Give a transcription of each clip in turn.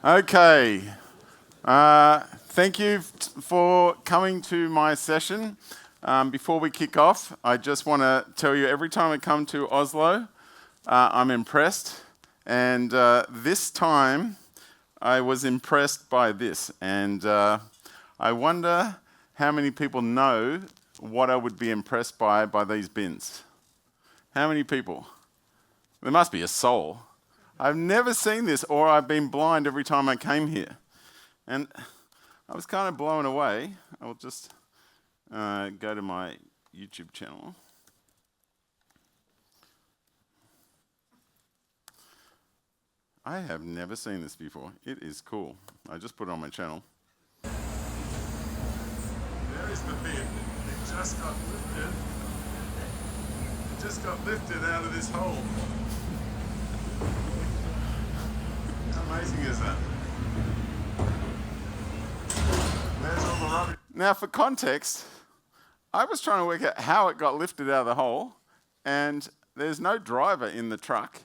Okay. Thank you for coming to my session. Before we kick off, I just want to tell you, every time I come to Oslo, I'm impressed. And this time, I was impressed by this. And I wonder how many people know what I would be impressed by these bins. How many people? There must be a soul. I've never seen this, or I've been blind every time I came here. And I was kind of blown away. I'll just go to my YouTube channel. I have never seen this before. It is cool. I just put it on my channel. There is the bin. It just got lifted. It just got lifted out of this hole. How amazing is that? There's all the rubbish. Now, for context, I was trying to work out how it got lifted out of the hole, and there's no driver in the truck.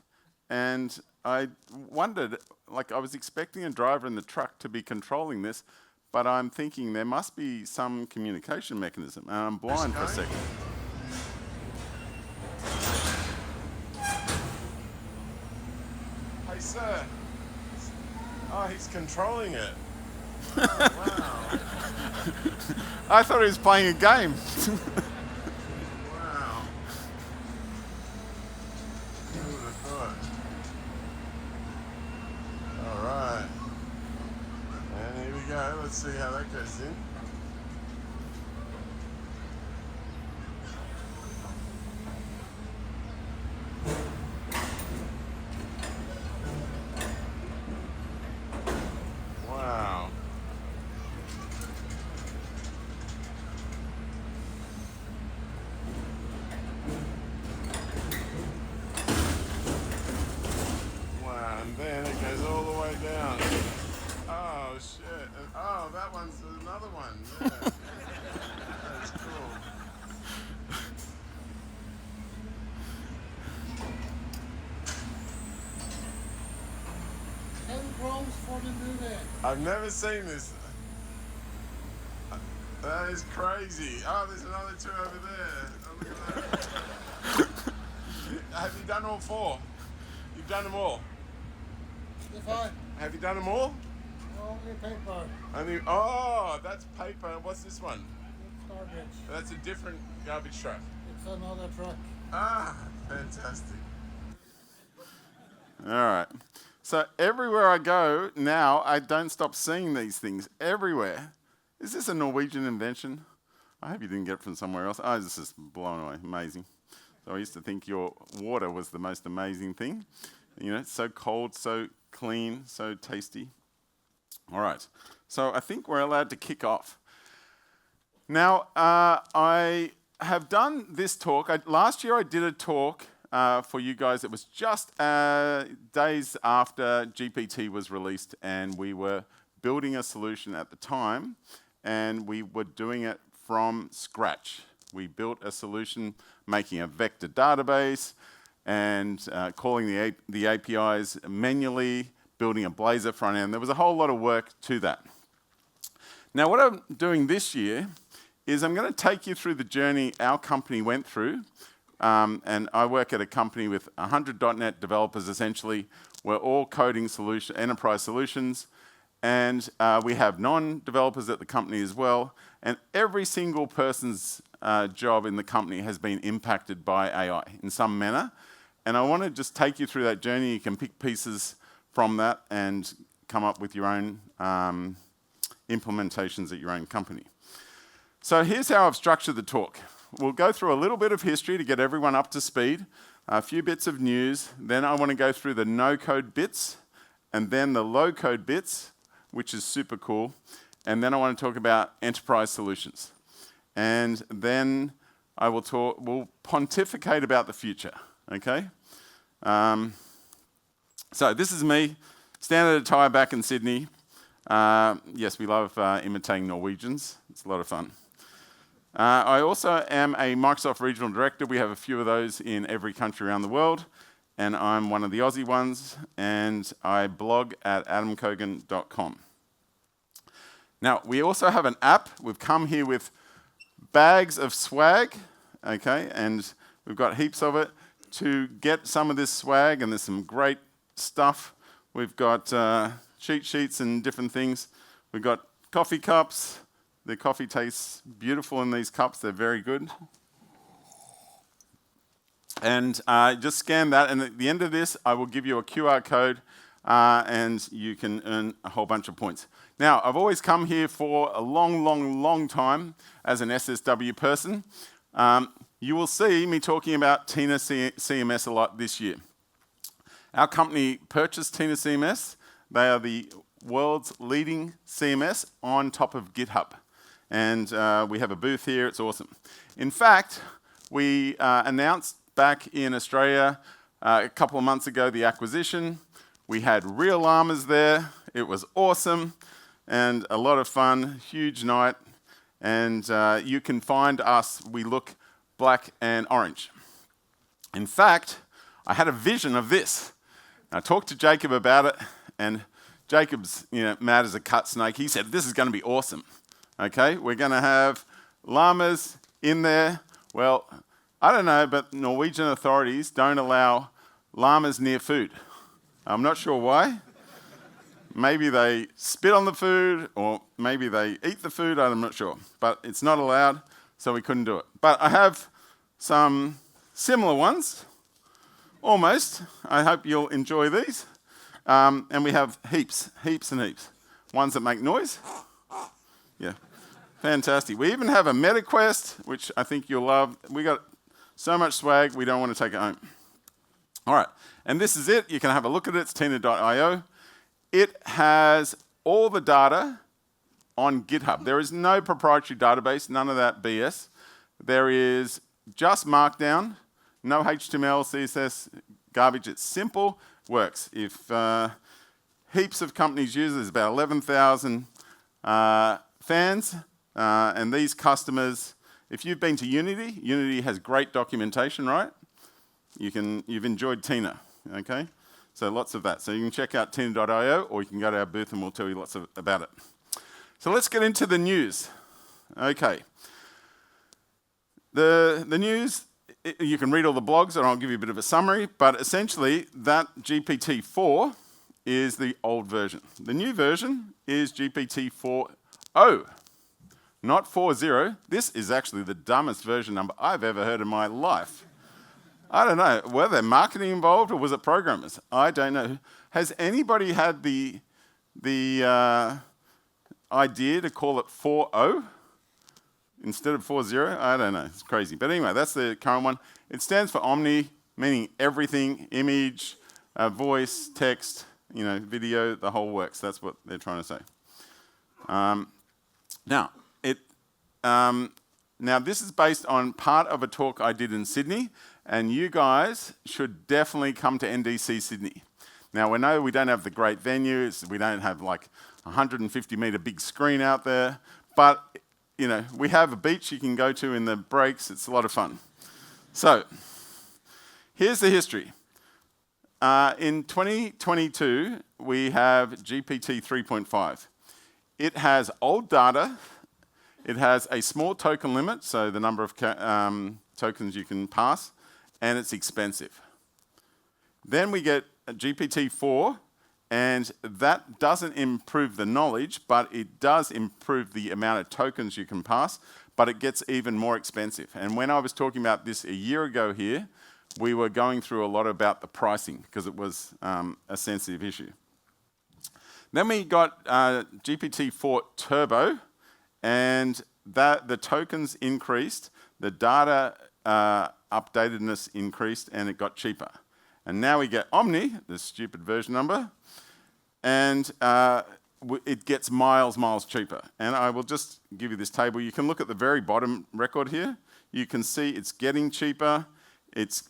And I wondered, I was expecting a driver in the truck to be controlling this, but I'm thinking there must be some communication mechanism, and I'm blind for a second. Hey, sir. Oh, he's controlling it. Oh, wow. I thought he was playing a game. Wow. Who would have thought? All right. And here we go. Let's see how that goes in. Wow. Wow, and then it goes all the way down. Oh, shit. And, oh, that one's another one. Yeah. That's cool. For the movie. I've never seen this. That is crazy. Oh, there's another two over there. Oh, look at that. Have you done all four? You've done them all? Have you done them all? Only paper. Oh, that's paper. What's this one? It's garbage. That's a different garbage truck. It's another truck. Ah, fantastic. All right. So everywhere I go now, I don't stop seeing these things everywhere. Is this a Norwegian invention? I hope you didn't get it from somewhere else. Oh, this is blown away. Amazing. So I used to think your water was the most amazing thing. You know, it's so cold, so clean, so tasty. All right. So I think we're allowed to kick off. Now, I have done this talk. Last year I did a talk for you guys. It was just days after GPT was released, and we were building a solution at the time, and we were doing it from scratch. We built a solution making a vector database and calling the APIs manually, building a Blazor front end. There was a whole lot of work to that. Now, what I'm doing this year is I'm going to take you through the journey our company went through. And I work at a company with 100 .NET developers, essentially. We're all coding enterprise solutions. And we have non-developers at the company as well. And every single person's job in the company has been impacted by AI in some manner. And I want to just take you through that journey. You can pick pieces from that and come up with your own implementations at your own company. So here's how I've structured the talk. We'll go through a little bit of history to get everyone up to speed, a few bits of news, then I want to go through the no-code bits, and then the low-code bits, which is super cool, and then I want to talk about enterprise solutions. And then we'll pontificate about the future, okay? So this is me, standing at a tyre back in Sydney. Yes, we love imitating Norwegians. It's a lot of fun. I also am a Microsoft Regional Director. We have a few of those in every country around the world. and I'm one of the Aussie ones, and I blog at adamcogan.com. Now, we also have an app. We've come here with bags of swag, okay, and we've got heaps of it. To get some of this swag, and there's some great stuff. We've got cheat sheets and different things. We've got coffee cups. The coffee tastes beautiful in these cups. They're very good. And just scan that, and at the end of this, I will give you a QR code, and you can earn a whole bunch of points. Now, I've always come here for a long, long, long time as an SSW person. You will see me talking about Tina CMS a lot this year. Our company purchased Tina CMS. They are the world's leading CMS on top of GitHub. And we have a booth here. It's awesome. In fact, we announced back in Australia a couple of months ago the acquisition. We had real llamas there. It was awesome and a lot of fun. Huge night. And you can find us. We look black and orange. In fact, I had a vision of this. I talked to Jacob about it, and Jacob's mad as a cut snake. He said, this is going to be awesome. Okay, we're going to have llamas in there. Well, I don't know, but Norwegian authorities don't allow llamas near food. I'm not sure why. Maybe they spit on the food, or maybe they eat the food, I'm not sure. But it's not allowed, so we couldn't do it. But I have some similar ones, almost. I hope you'll enjoy these. And we have heaps and heaps. Ones that make noise. Yeah, fantastic. We even have a MetaQuest, which I think you'll love. We got so much swag, we don't want to take it home. All right, and this is it. You can have a look at it. It's tina.io. It has all the data on GitHub. There is no proprietary database, none of that BS. There is just Markdown, no HTML, CSS, garbage. It's simple, works. If heaps of companies use it, there's about 11,000 fans, and these customers, if you've been to Unity, Unity has great documentation, right? You've enjoyed Tina, okay? So lots of that. So you can check out tina.io, or you can go to our booth and we'll tell you lots about it. So let's get into the news. Okay. The news, you can read all the blogs, and I'll give you a bit of a summary, but essentially that GPT-4 is the old version. The new version is GPT-4o, not 4.0. This is actually the dumbest version number I've ever heard in my life. I don't know, were there marketing involved or was it programmers? I don't know. Has anybody had the idea to call it 4.0 instead of 4.0? I don't know, it's crazy. But anyway, that's the current one. It stands for Omni, meaning everything, image, voice, text, video, the whole works. That's what they're trying to say. Now, this is based on part of a talk I did in Sydney, and you guys should definitely come to NDC Sydney. Now, we know we don't have the great venues, we don't have like 150-metre big screen out there, but we have a beach you can go to in the breaks. It's a lot of fun. So, here's the history. In 2022, we have GPT 3.5. It has old data. It has a small token limit, so the number of tokens you can pass, and it's expensive. Then we get a GPT-4, and that doesn't improve the knowledge, but it does improve the amount of tokens you can pass, but it gets even more expensive. And when I was talking about this a year ago here, we were going through a lot about the pricing, because it was a sensitive issue. Then we got GPT-4 Turbo, and the tokens increased, the data updatedness increased, and it got cheaper. And now we get Omni, the stupid version number, and it gets miles cheaper. And I will just give you this table. You can look at the very bottom record here. You can see it's getting cheaper, it's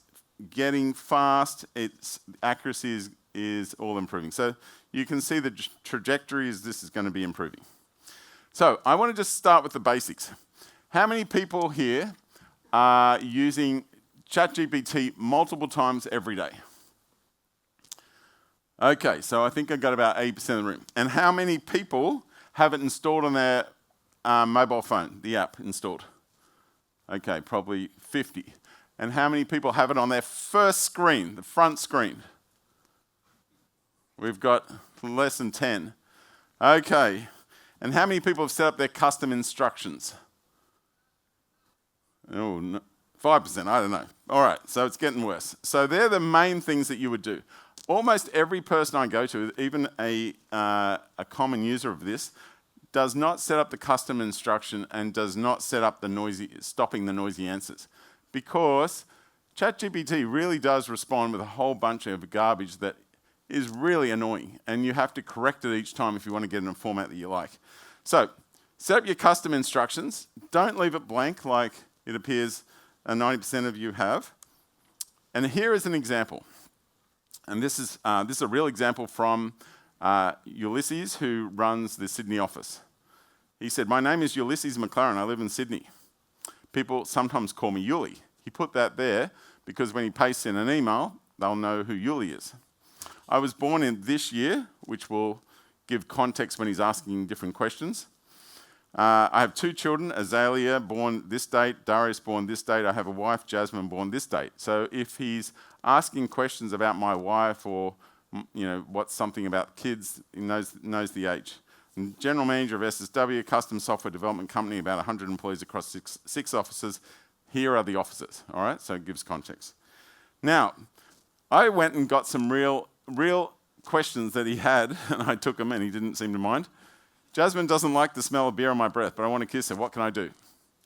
getting fast, its accuracy is all improving. So you can see the trajectory is this is going to be improving. So I want to just start with the basics. How many people here are using ChatGPT multiple times every day? Okay, so I think I got about 80% of the room. And how many people have it installed on their mobile phone, the app installed? Okay, probably 50. And how many people have it on their first screen, the front screen? We've got less than 10. Okay, and how many people have set up their custom instructions? Oh, no, 5%, I don't know. All right, so it's getting worse. So they're the main things that you would do. Almost every person I go to, even a common user of this, does not set up the custom instruction and does not set up stopping the noisy answers. Because ChatGPT really does respond with a whole bunch of garbage that is really annoying, and you have to correct it each time if you want to get it in a format that you like. So, set up your custom instructions. Don't leave it blank like it appears 90% of you have. And here is an example. And this is a real example from Ulysses, who runs the Sydney office. He said, "My name is Ulysses McLaren. I live in Sydney. People sometimes call me Yuli." He put that there because when he pastes in an email, they'll know who Yuli is. I was born in this year, which will give context when he's asking different questions. I have 2 children, Azalea, born this date, Darius, born this date. I have a wife, Jasmine, born this date. So if he's asking questions about my wife or what's something about kids, he knows the age. And General Manager of SSW, custom software development company, about 100 employees across six offices. Here are the offices, all right? So it gives context. Now, I went and got some real questions that he had, and I took them, and he didn't seem to mind. Jasmine doesn't like the smell of beer on my breath, but I want to kiss her. What can I do?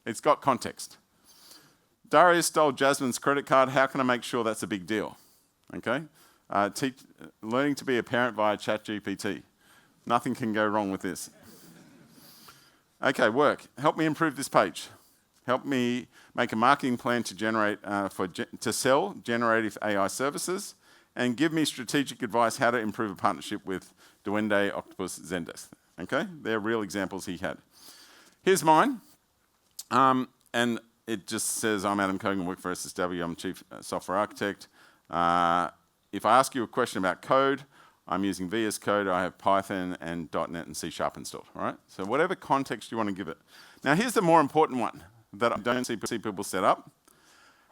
It's got context. Darius stole Jasmine's credit card. How can I make sure that's a big deal? Okay? Learning to be a parent via ChatGPT. Nothing can go wrong with this. Okay, work. Help me improve this page. Help me make a marketing plan to sell generative AI services, and give me strategic advice how to improve a partnership with Duende, Octopus, Zendesk. Okay, they're real examples he had. Here's mine, and it just says, "I'm Adam Cogan, work for SSW, I'm Chief Software Architect. If I ask you a question about code, I'm using VS Code, I have Python and .NET and C# installed." All right, so whatever context you want to give it. Now here's the more important one that I don't see people set up.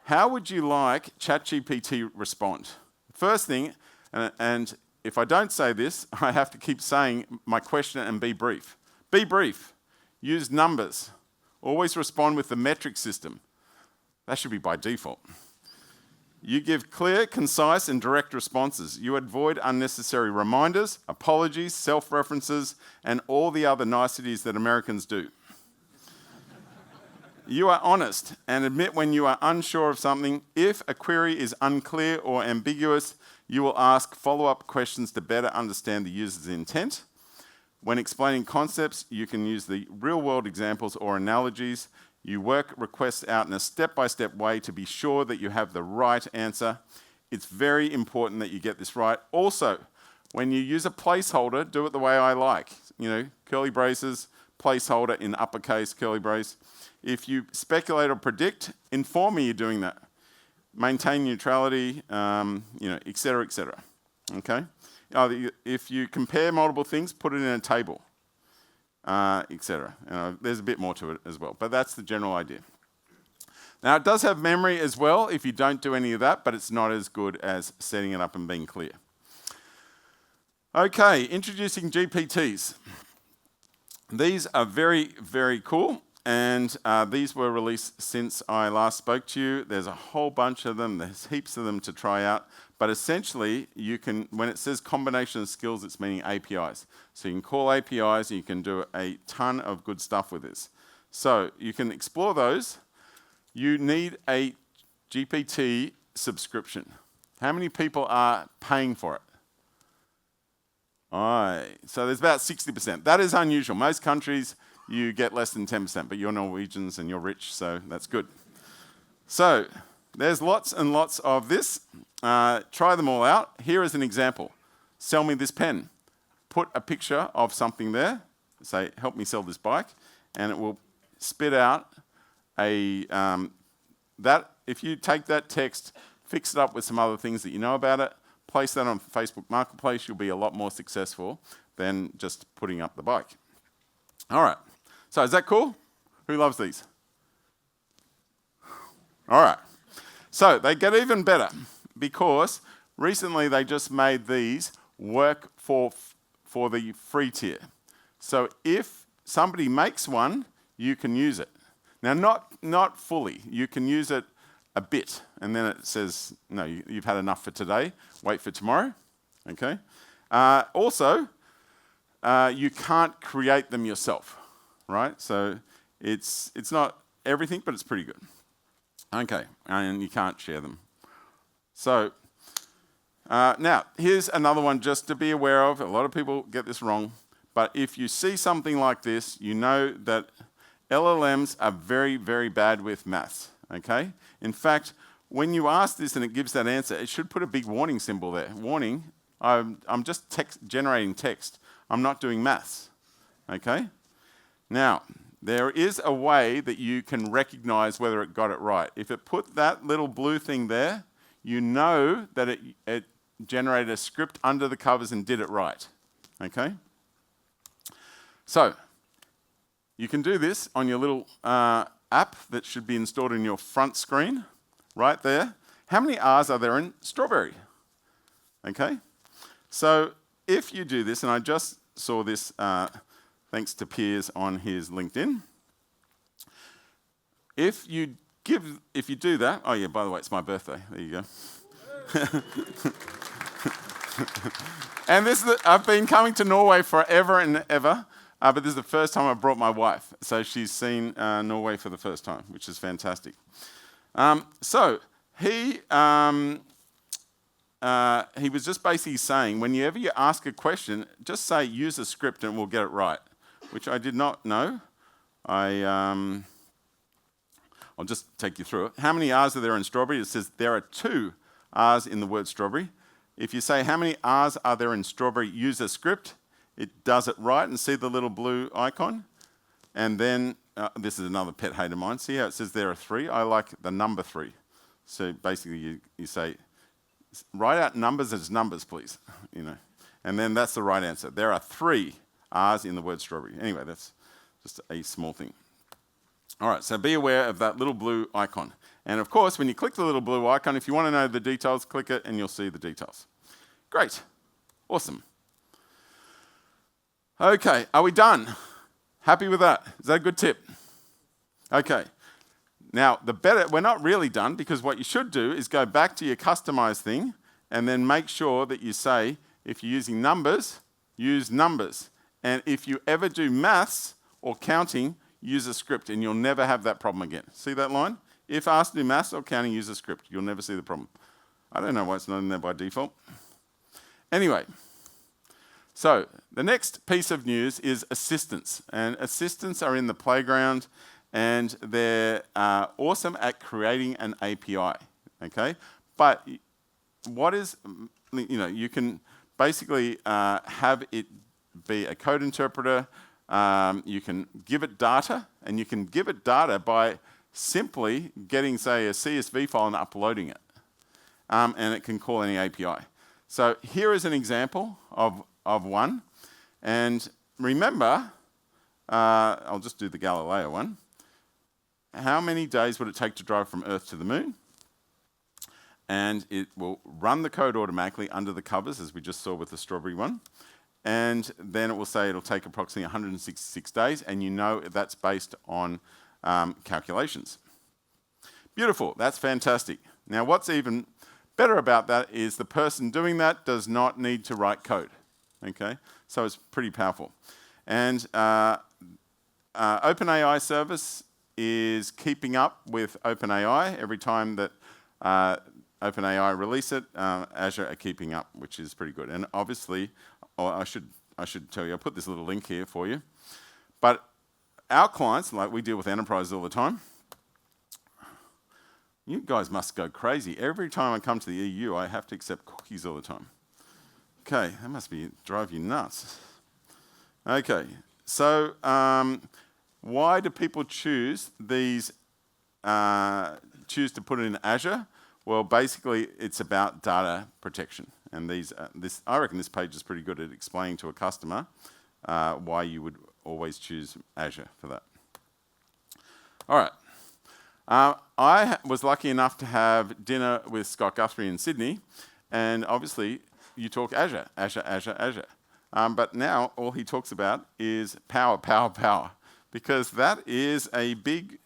How would you like ChatGPT respond? First thing, and if I don't say this, I have to keep saying my question and be brief. Be brief. Use numbers. Always respond with the metric system. That should be by default. You give clear, concise, and direct responses. You avoid unnecessary reminders, apologies, self-references, and all the other niceties that Americans do. You are honest and admit when you are unsure of something. If a query is unclear or ambiguous, you will ask follow-up questions to better understand the user's intent. When explaining concepts, you can use the real-world examples or analogies. You work requests out in a step-by-step way to be sure that you have the right answer. It's very important that you get this right. Also, when you use a placeholder, do it the way I like. Curly braces, placeholder in uppercase, curly brace. If you speculate or predict, inform me you're doing that. Maintain neutrality, et cetera, et cetera. Okay? If you compare multiple things, put it in a table, et cetera. There's a bit more to it as well, but that's the general idea. Now, it does have memory as well if you don't do any of that, but it's not as good as setting it up and being clear. Okay, introducing GPTs. These are very, very cool. And these were released since I last spoke to you. There's a whole bunch of them. There's heaps of them to try out. But essentially, you can, when it says combination of skills, it's meaning APIs. So you can call APIs, and you can do a ton of good stuff with this. So you can explore those. You need a GPT subscription. How many people are paying for it? So there's about 60%. That is unusual. Most countries, you get less than 10%, but you're Norwegians and you're rich, so that's good. So there's lots and lots of this. Try them all out. Here is an example. Sell me this pen. Put a picture of something there. Say, help me sell this bike, and it will spit out if you take that text, fix it up with some other things that you know about it, place that on Facebook Marketplace, you'll be a lot more successful than just putting up the bike. All right, so is that cool? Who loves these? All right, so they get even better because recently they just made these work for the free tier. So if somebody makes one, you can use it. Now, not fully. You can use it a bit, and then it says, no, you've had enough for today. Wait for tomorrow. Okay. Also, you can't create them yourself, right? So it's not everything, but it's pretty good. Okay, and you can't share them. So now, here's another one just to be aware of. A lot of people get this wrong, but if you see something like this, you know that LLMs are very, very bad with maths, okay? In fact, when you ask this and it gives that answer, it should put a big warning symbol there. Warning, I'm just generating text. I'm not doing maths, okay? Now, there is a way that you can recognize whether it got it right. If it put that little blue thing there, you know that it generated a script under the covers and did it right, okay? So, you can do this on your little app that should be installed in your front screen, right there. How many R's are there in strawberry? Okay? So, if you do this, and I just saw this thanks to Piers on his LinkedIn. If you do that, oh yeah, by the way, it's my birthday. There you go. And I've been coming to Norway forever and ever, but this is the first time I brought my wife. So she's seen Norway for the first time, which is fantastic. So he was just basically saying, whenever you ask a question, just say use a script and we'll get it right, which I did not know. I'll just take you through it. How many R's are there in strawberry? It says there are 2 R's in the word strawberry. If you say how many R's are there in strawberry, use a script, it does it right, and see the little blue icon? And then, this is another pet hate of mine. See how it says there are 3? I like the number 3. So basically you say, write out numbers as numbers, please. And then that's the right answer. There are 3 R's in the word strawberry. Anyway, that's just a small thing. All right, so be aware of that little blue icon. And of course, when you click the little blue icon, if you want to know the details, click it and you'll see the details. Great. Awesome. Okay, are we done? Happy with that? Is that a good tip? Okay. Now, we're not really done, because what you should do is go back to your customized thing and then make sure that you say, if you're using numbers, use numbers. And if you ever do maths or counting, use a script, and you'll never have that problem again. See that line? If asked to do maths or counting, use a script. You'll never see the problem. I don't know why it's not in there by default. Anyway, so the next piece of news is assistants. And assistants are in the playground, and they're awesome at creating an API, okay? But you can basically have it be a code interpreter. You can give it data, and you can give it data by simply getting, say, a CSV file and uploading it. And it can call any API. So here is an example of one. And remember, I'll just do the Galileo one. How many days would it take to drive from Earth to the Moon? And it will run the code automatically under the covers, as we just saw with the strawberry one. And then it will say it'll take approximately 166 days, and you know that's based on calculations. Beautiful, that's fantastic. Now, what's even better about that is the person doing that does not need to write code, okay? So it's pretty powerful. And OpenAI service is keeping up with OpenAI. Every time that OpenAI release it, Azure are keeping up, which is pretty good. And obviously, I should tell you, I'll put this little link here for you. But our clients, like we deal with enterprises all the time, you guys must go crazy. Every time I come to the EU, I have to accept cookies all the time. Okay, that must drive you nuts. Okay, so why do people choose to put it in Azure? Well, basically, it's about data protection. And I reckon this page is pretty good at explaining to a customer why you would always choose Azure for that. All right. I was lucky enough to have dinner with Scott Guthrie in Sydney, and obviously you talk Azure, Azure, Azure, Azure. But now all he talks about is power, power, power, because that is a big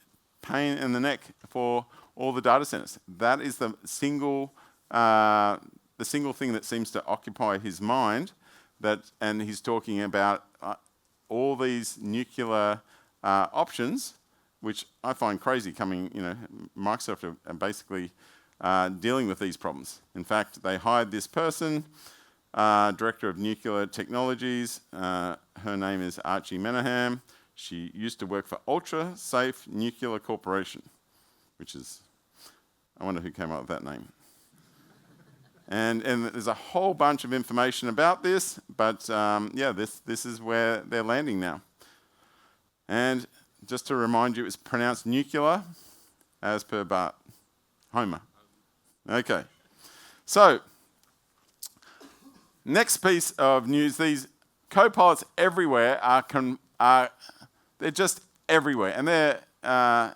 pain in the neck for all the data centers. That is the single thing that seems to occupy his mind, and he's talking about all these nuclear options, which I find crazy coming, Microsoft are basically dealing with these problems. In fact, they hired this person, Director of Nuclear Technologies. Her name is Archie Menahem. She used to work for Ultra Safe Nuclear Corporation, which is, I wonder who came up with that name. And there's a whole bunch of information about this, but this is where they're landing now. And just to remind you, it's pronounced nuclear, as per Bart. Homer. Okay. So, next piece of news, these copilots everywhere they're just everywhere, and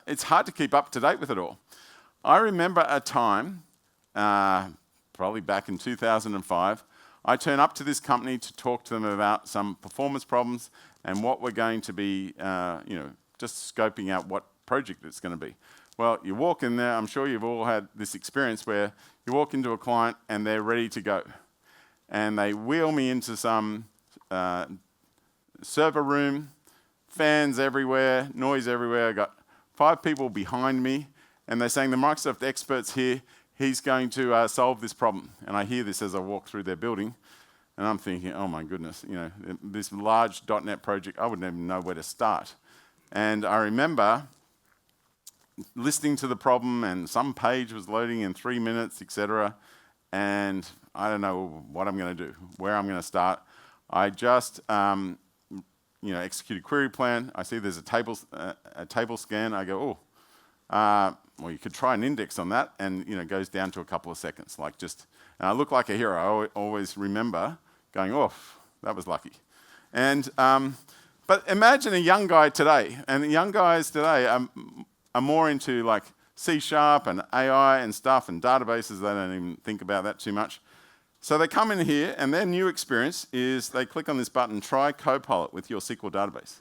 it's hard to keep up to date with it all. I remember a time, probably back in 2005, I turned up to this company to talk to them about some performance problems and what we're going to be, just scoping out what project it's going to be. Well, you walk in there, I'm sure you've all had this experience where you walk into a client and they're ready to go. And they wheel me into some server room, fans everywhere, noise everywhere. I got 5 people behind me, and they're saying the Microsoft expert's here. He's going to solve this problem. And I hear this as I walk through their building, and I'm thinking, oh my goodness, this large .NET project, I wouldn't even know where to start. And I remember listening to the problem, and some page was loading in 3 minutes, etc. And I don't know what I'm going to do, where I'm going to start. I just execute a query plan. I see there's a table scan. I go, well, you could try an index on that, and it goes down to a couple of seconds. And I look like a hero. I always remember going, oh, that was lucky. And but imagine a young guy today, and the young guys today are more into like C# and AI and stuff and databases. They don't even think about that too much. So they come in here, and their new experience is they click on this button, try Copilot with your SQL database.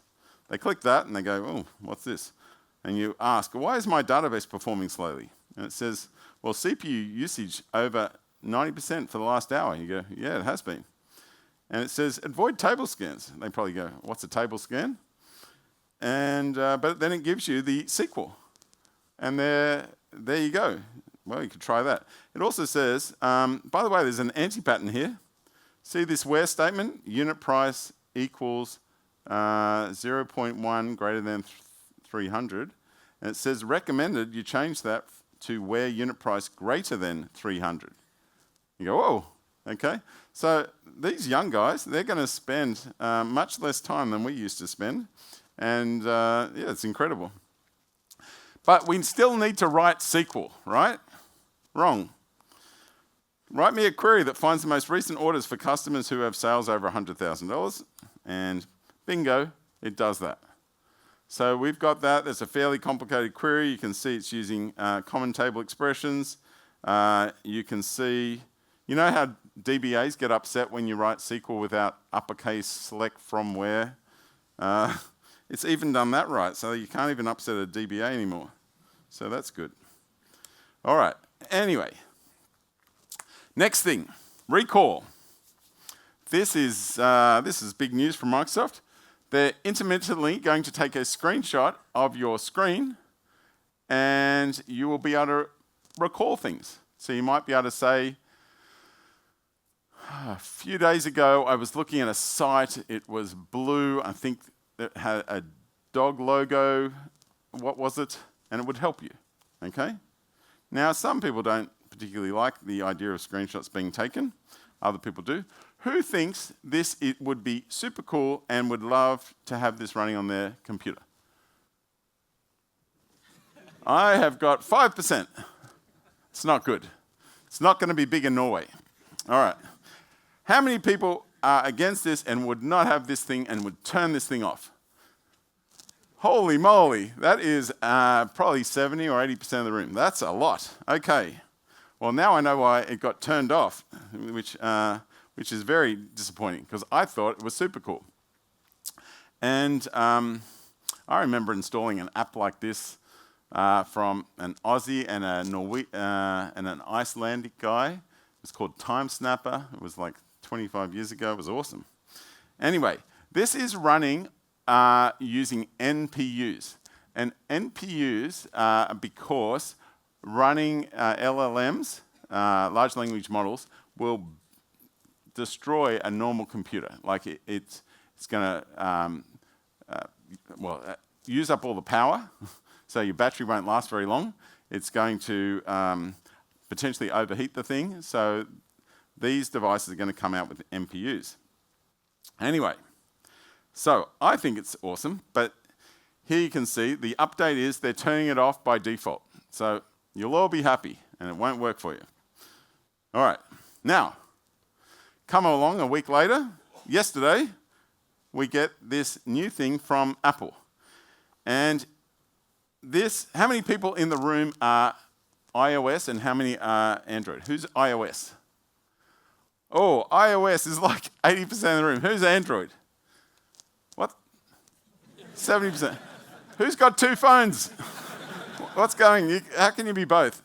They click that, and they go, oh, what's this? And you ask, why is my database performing slowly? And it says, well, CPU usage over 90% for the last hour. You go, yeah, it has been. And it says, avoid table scans. They probably go, what's a table scan? And but then it gives you the SQL. And there you go. Well, you could try that. It also says, by the way, there's an anti-pattern here. See this where statement? Unit price equals 0.1 greater than 300. And it says recommended you change that to where unit price greater than 300. You go, whoa, okay. So these young guys, they're going to spend much less time than we used to spend. And it's incredible. But we still need to write SQL, right? Wrong. Write me a query that finds the most recent orders for customers who have sales over $100,000, and bingo, it does that. So we've got that. There's a fairly complicated query. You can see it's using common table expressions. You can see, how DBAs get upset when you write SQL without uppercase select from where? It's even done that right, so you can't even upset a DBA anymore. So that's good. All right, anyway. Next thing, recall. This is big news from Microsoft. They're intermittently going to take a screenshot of your screen, and you will be able to recall things. So you might be able to say, a few days ago, I was looking at a site. It was blue. I think it had a dog logo. What was it? And it would help you, okay? Now, some people don't particularly like the idea of screenshots being taken. Other people do. Who thinks it would be super cool and would love to have this running on their computer? I have got 5%. It's not good. It's not going to be big in Norway. All right. How many people are against this and would not have this thing and would turn this thing off? Holy moly, that is probably 70 or 80% of the room. That's a lot. Okay. Well, now I know why it got turned off, which is very disappointing because I thought it was super cool. And I remember installing an app like this from an Aussie and an Icelandic guy. It was called Time Snapper. It was like 25 years ago. It was awesome. Anyway, this is running using NPUs. And NPUs are because running LLMs, large language models, will destroy a normal computer. Like it's going to use up all the power, so your battery won't last very long. It's going to potentially overheat the thing, so these devices are going to come out with NPUs. Anyway, so I think it's awesome, but here you can see the update is they're turning it off by default. So you'll all be happy, and it won't work for you. All right, now, come along a week later, yesterday, we get this new thing from Apple. And this, how many people in the room are iOS and how many are Android? Who's iOS? Oh, iOS is like 80% of the room. Who's Android? What? 70%. Who's got two phones? What's going? How can you be both?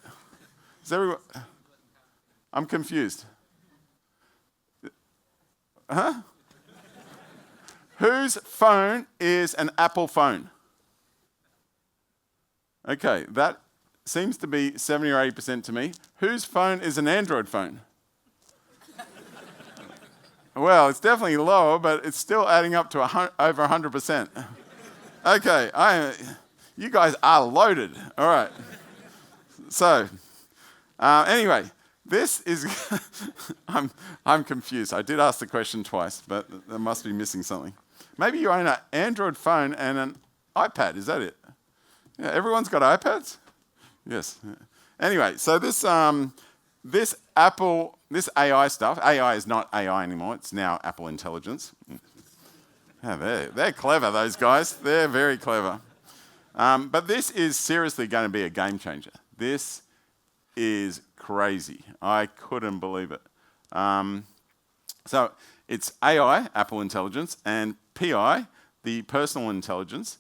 Is everyone? I'm confused. Huh? Whose phone is an Apple phone? Okay, that seems to be 70 or 80% to me. Whose phone is an Android phone? Well, it's definitely lower, but it's still adding up to over 100%. Okay, you guys are loaded. All right. So, anyway, this is, I'm confused. I did ask the question twice, but I must be missing something. Maybe you own an Android phone and an iPad, is that it? Yeah, everyone's got iPads? Yes. Anyway, so this AI stuff, AI is not AI anymore, it's now Apple Intelligence. Yeah, they're clever, those guys. They're very clever. But this is seriously going to be a game changer. This is crazy. I couldn't believe it. So it's AI, Apple Intelligence, and PI, the personal intelligence,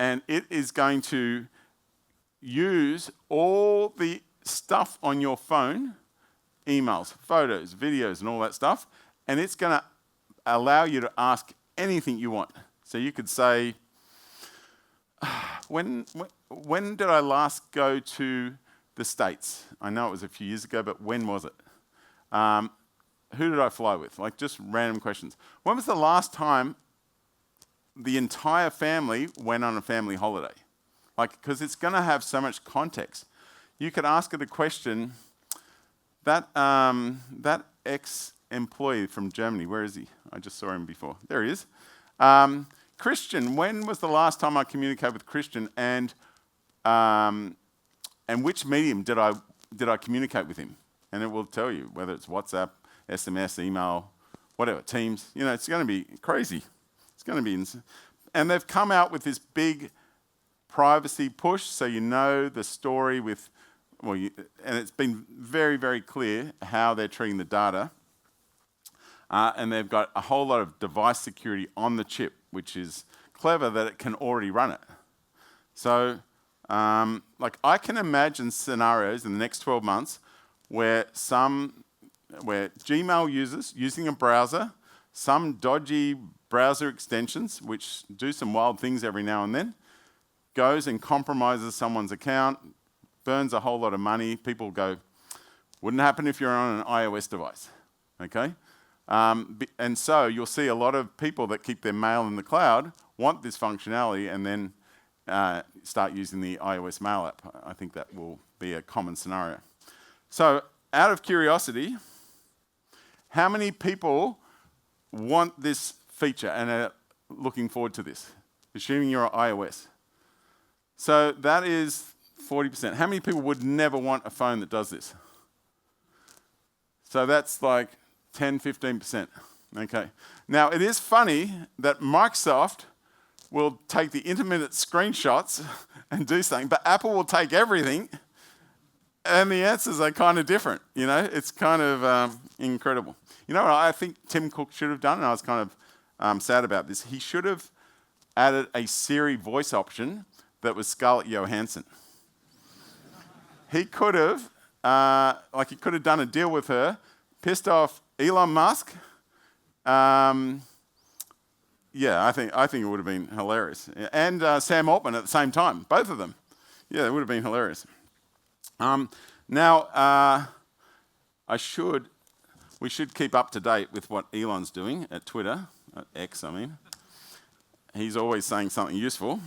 and it is going to use all the stuff on your phone, emails, photos, videos, and all that stuff, and it's going to allow you to ask anything you want. So you could say, when did I last go to the States? I know it was a few years ago, but when was it? Who did I fly with? Like just random questions. When was the last time the entire family went on a family holiday? Like, because it's going to have so much context. You could ask it a question, that ex-employee from Germany, where is he? I just saw him before. There he is. Christian, when was the last time I communicated with Christian, and which medium did I communicate with him? And it will tell you whether it's WhatsApp, SMS, email, whatever, Teams. You know, it's going to be crazy. It's going to be insane. And they've come out with this big privacy push, so you know the story with, and it's been very, very clear how they're treating the data. And they've got a whole lot of device security on the chip, which is clever that it can already run it. So, like, I can imagine scenarios in the next 12 months where Gmail users using a browser, some dodgy browser extensions, which do some wild things every now and then, goes and compromises someone's account, burns a whole lot of money. People go, wouldn't happen if you're on an iOS device, okay? And so you'll see a lot of people that keep their mail in the cloud want this functionality and then start using the iOS mail app. I think that will be a common scenario. So out of curiosity, how many people want this feature and are looking forward to this, assuming you're on iOS? So that is 40%. How many people would never want a phone that does this? So that's like 10, 15%. Okay. Now, it is funny that Microsoft will take the intermittent screenshots and do something, but Apple will take everything, and the answers are kind of different. You know, it's kind of incredible. You know what I think Tim Cook should have done, and I was kind of sad about this. He should have added a Siri voice option that was Scarlett Johansson. He could have, he could have done a deal with her, pissed off Elon Musk. Yeah, I think it would have been hilarious. And Sam Altman at the same time, both of them. Yeah, it would have been hilarious. Now, we should keep up to date with what Elon's doing at Twitter, at X, I mean. He's always saying something useful.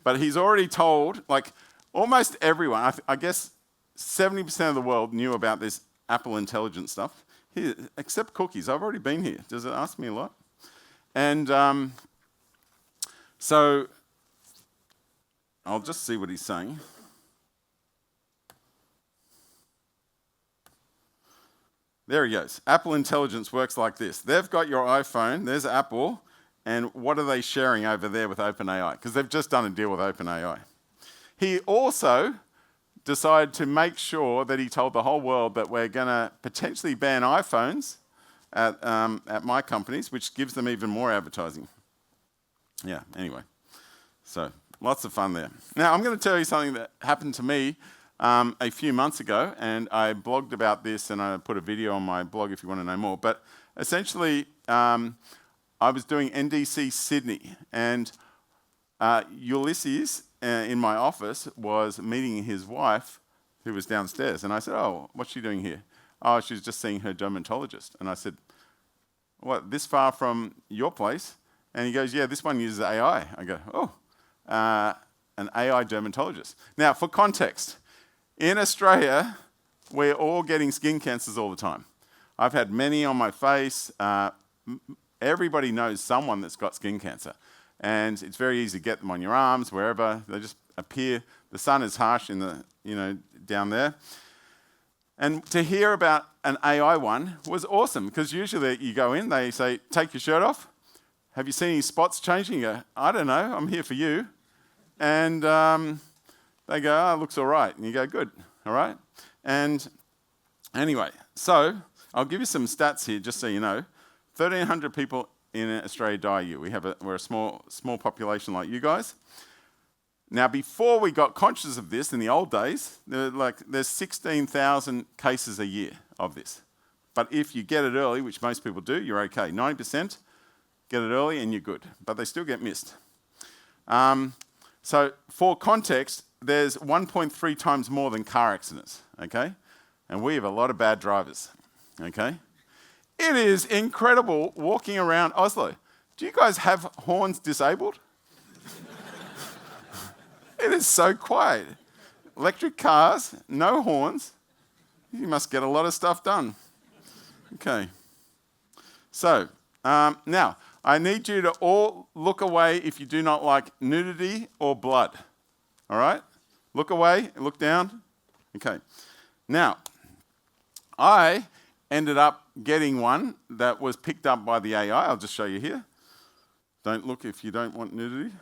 But he's already told, like, almost everyone, I guess 70% of the world knew about this Apple Intelligence stuff, here, except cookies. I've already been here. Does it ask me a lot? And so I'll just see what he's saying. There he goes. Apple Intelligence works like this. They've got your iPhone, there's Apple, and what are they sharing over there with OpenAI? Because they've just done a deal with OpenAI. He also decided to make sure that he told the whole world that we're going to potentially ban iPhones at my companies, which gives them even more advertising. Yeah, anyway. So, lots of fun there. Now, I'm going to tell you something that happened to me a few months ago, and I blogged about this, and I put a video on my blog if you want to know more. But essentially, I was doing NDC Sydney, and Ulysses in my office was meeting his wife, who was downstairs. And I said, "Oh, what's she doing here?" "Oh, she's just seeing her dermatologist." And I said, "What, this far from your place?" And he goes, "Yeah, this one uses AI." I go, "Oh, an AI dermatologist." Now, for context, in Australia, we're all getting skin cancers all the time. I've had many on my face. Everybody knows someone that's got skin cancer. And it's very easy to get them on your arms, wherever. They just appear. The sun is harsh in the, down there. And to hear about an AI one was awesome, because usually you go in, they say, "Take your shirt off. Have you seen any spots changing?" You go, "I don't know, I'm here for you." And they go, "Oh, it looks all right." And you go, "Good, all right." And anyway, so I'll give you some stats here, just so you know. 1,300 people in Australia die a year. We're a small population like you guys. Now, before we got conscious of this in the old days, there's 16,000 cases a year of this. But if you get it early, which most people do, you're okay. 90% get it early and you're good, but they still get missed. So for context, there's 1.3 times more than car accidents, okay? And we have a lot of bad drivers, okay? It is incredible walking around Oslo. Do you guys have horns disabled? It is so quiet. Electric cars, no horns. You must get a lot of stuff done. Okay. So, now, I need you to all look away if you do not like nudity or blood. All right? Look away, look down. Okay. Now, I ended up getting one that was picked up by the AI. I'll just show you here. Don't look if you don't want nudity.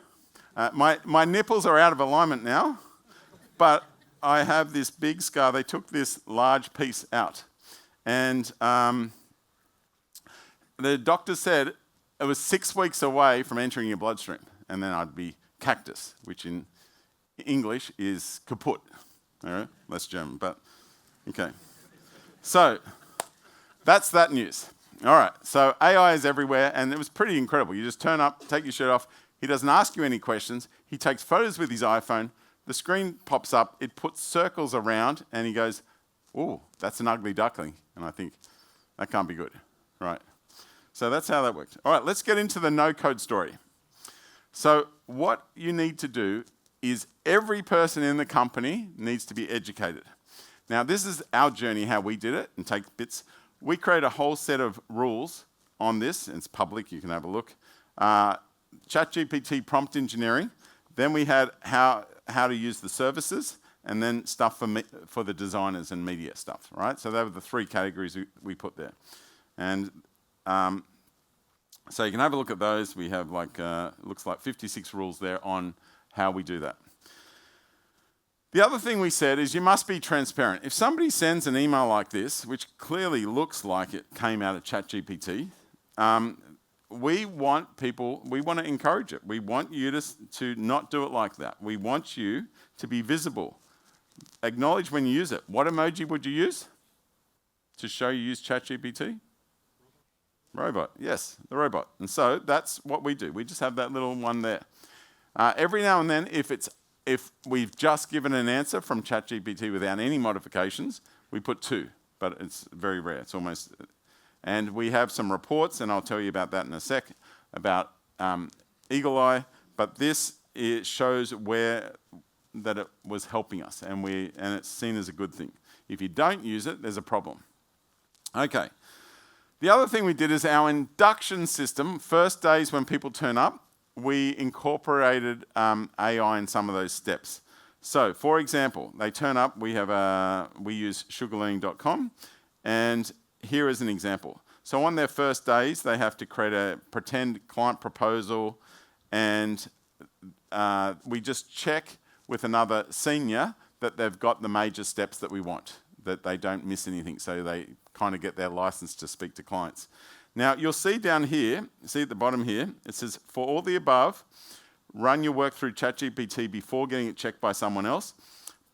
My nipples are out of alignment now, but I have this big scar. They took this large piece out. And the doctor said it was 6 weeks away from entering your bloodstream, and then I'd be cactus, which in English is kaput. All right, less German, but okay. So that's that news. All right, so AI is everywhere, and it was pretty incredible. You just turn up, take your shirt off. He doesn't ask you any questions. He takes photos with his iPhone. The screen pops up. It puts circles around, and he goes, "Ooh, that's an ugly duckling." And I think, that can't be good, right? So that's how that worked. All right, let's get into the no-code story. So what you need to do is every person in the company needs to be educated. Now, this is our journey, how we did it, and take bits. We create a whole set of rules on this. It's public, you can have a look. ChatGPT prompt engineering. Then we had how to use the services, and then stuff for the designers and media stuff, right? So they were the three categories we put there. And so you can have a look at those. We have looks like 56 rules there on how we do that. The other thing we said is you must be transparent. If somebody sends an email like this, which clearly looks like it came out of ChatGPT, we want to encourage it. We want you to not do it like that. We want you to be visible. Acknowledge when you use it. What emoji would you use to show you use ChatGPT? Robot, yes, the robot. And so that's what we do. We just have that little one there. Every now and then, if we've just given an answer from ChatGPT without any modifications, we put 2, but it's very rare. It's almost, and we have some reports, and I'll tell you about that in a sec, about Eagle Eye, but it shows where that it was helping us, and it's seen as a good thing. If you don't use it, there's a problem. Okay. The other thing we did is our induction system, first days when people turn up, we incorporated AI in some of those steps. So, for example, they turn up, we use sugarlearning.com, and here is an example. So on their first days, they have to create a pretend client proposal, and we just check with another senior that they've got the major steps that we want, that they don't miss anything, so they kind of get their license to speak to clients. Now, you'll see down here, see at the bottom here, it says, for all the above, run your work through ChatGPT before getting it checked by someone else.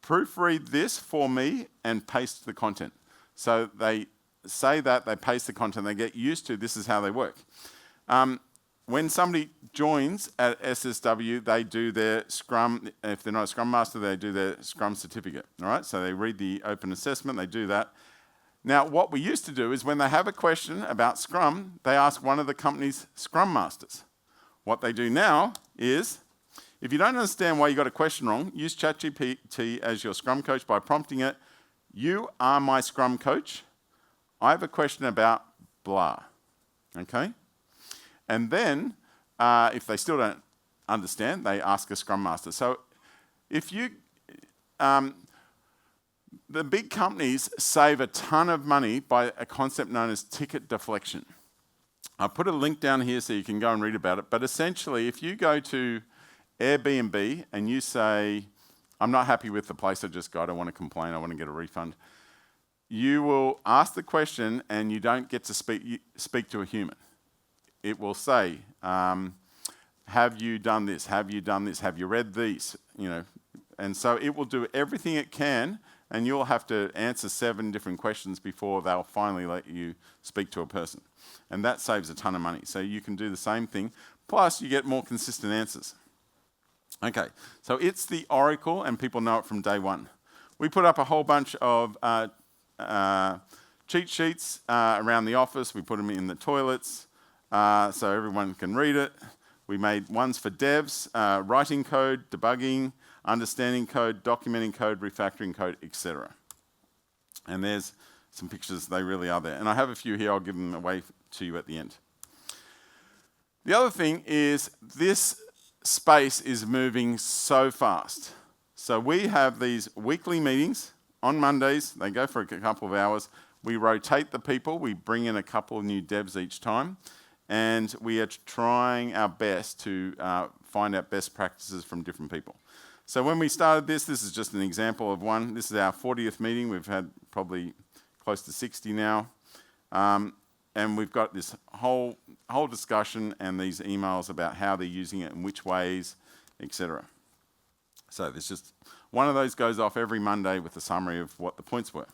Proofread this for me and paste the content. So they say that, they paste the content, they get used to this is how they work. When somebody joins at SSW, they do their Scrum, if they're not a Scrum Master, they do their Scrum certificate, all right? So they read the open assessment, they do that. Now, what we used to do is when they have a question about Scrum, they ask one of the company's Scrum Masters. What they do now is, if you don't understand why you got a question wrong, use ChatGPT as your Scrum coach by prompting it, you are my Scrum coach. I have a question about blah, okay? And then, if they still don't understand, they ask a Scrum Master. So if you, the big companies save a ton of money by a concept known as ticket deflection. I'll put a link down here so you can go and read about it. But essentially, if you go to Airbnb and you say, I'm not happy with the place I just got, I want to complain, I want to get a refund, you will ask the question and you don't get to speak to a human. It will say, have you done this? Have you done this? Have you read these? You know, and so it will do everything it can, and you'll have to answer 7 different questions before they'll finally let you speak to a person. And that saves a ton of money. So you can do the same thing, plus you get more consistent answers. Okay, so it's the Oracle, and people know it from day one. We put up a whole bunch of cheat sheets around the office. We put them in the toilets so everyone can read it. We made ones for devs, writing code, debugging, understanding code, documenting code, refactoring code, etc. And there's some pictures, they really are there. And I have a few here, I'll give them away to you at the end. The other thing is this space is moving so fast. So we have these weekly meetings on Mondays, they go for a couple of hours. We rotate the people, we bring in a couple of new devs each time, and we are trying our best to find out best practices from different people. So when we started this is just an example of one. This is our 40th meeting. We've had probably close to 60 now. And we've got this whole discussion and these emails about how they're using it and which ways, etc. So there's just one of those goes off every Monday with a summary of what the points were.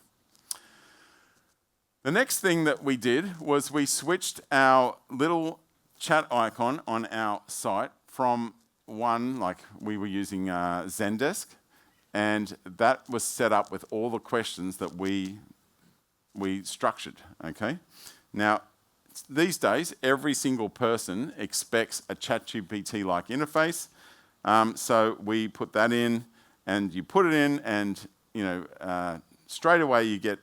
The next thing that we did was we switched our little chat icon on our site from one, like we were using Zendesk, and that was set up with all the questions that we structured, okay? Now, these days, every single person expects a ChatGPT-like interface, so we put that in, and you put it in, and straight away you get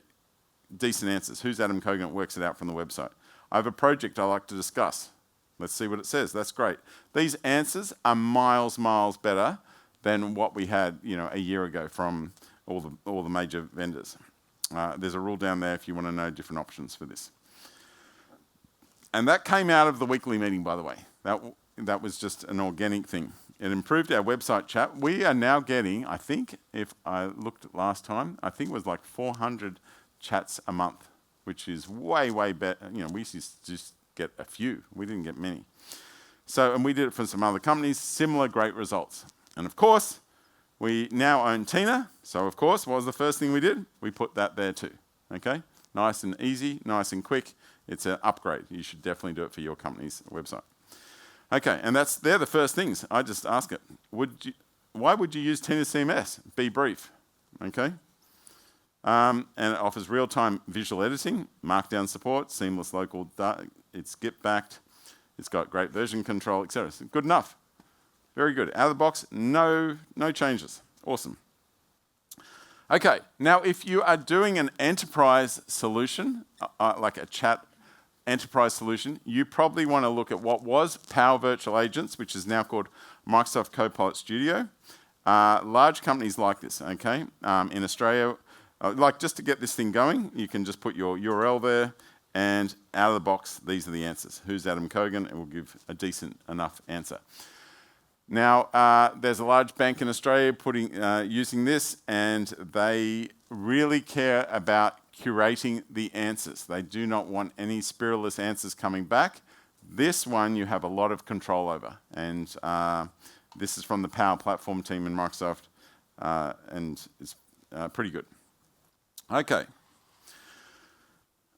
decent answers. Who's Adam Cogan? Works it out from the website. I have a project I like to discuss. Let's see what it says. That's great. These answers are miles better than what we had, a year ago from all the major vendors. There's a rule down there if you want to know different options for this. And that came out of the weekly meeting, by the way. That was just an organic thing. It improved our website chat. We are now getting, I think, if I looked at last time, I think it was like 400 chats a month, which is way, way better. You know, we used to just get a few. We didn't get many. So, and we did it for some other companies, similar great results. And of course, we now own Tina. So of course, what was the first thing we did? We put that there too, okay? Nice and easy, nice and quick. It's an upgrade. You should definitely do it for your company's website. Okay, and they're the first things. I just ask it. Why would you use Tina CMS? Be brief, okay? And it offers real-time visual editing, markdown support, seamless local data. It's Git-backed. It's got great version control, etc. Good enough. Very good. Out of the box, no changes. Awesome. Okay, now if you are doing an enterprise solution, like a chat enterprise solution, you probably want to look at what was Power Virtual Agents, which is now called Microsoft Copilot Studio. Large companies like this, okay? In Australia, like just to get this thing going, you can just put your URL there, and out of the box, these are the answers. Who's Adam Cogan? It will give a decent enough answer. Now, there's a large bank in Australia using this, and they really care about curating the answers. They do not want any spiritless answers coming back. This one you have a lot of control over, and this is from the Power Platform team in Microsoft, and it's pretty good. Okay.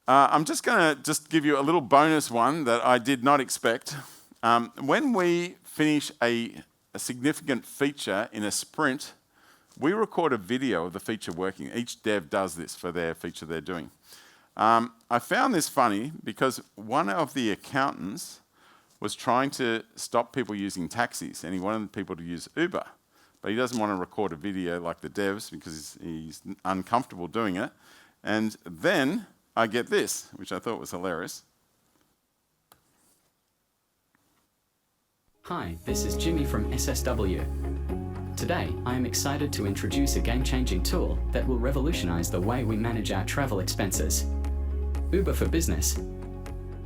I'm just going to give you a little bonus one that I did not expect. When we finish a significant feature in a sprint, we record a video of the feature working. Each dev does this for their feature they're doing. I found this funny because one of the accountants was trying to stop people using taxis, and he wanted people to use Uber. But he doesn't want to record a video like the devs because he's uncomfortable doing it. And then I get this, which I thought was hilarious. Hi, this is Jimmy from SSW. Today, I am excited to introduce a game-changing tool that will revolutionize the way we manage our travel expenses. Uber for Business.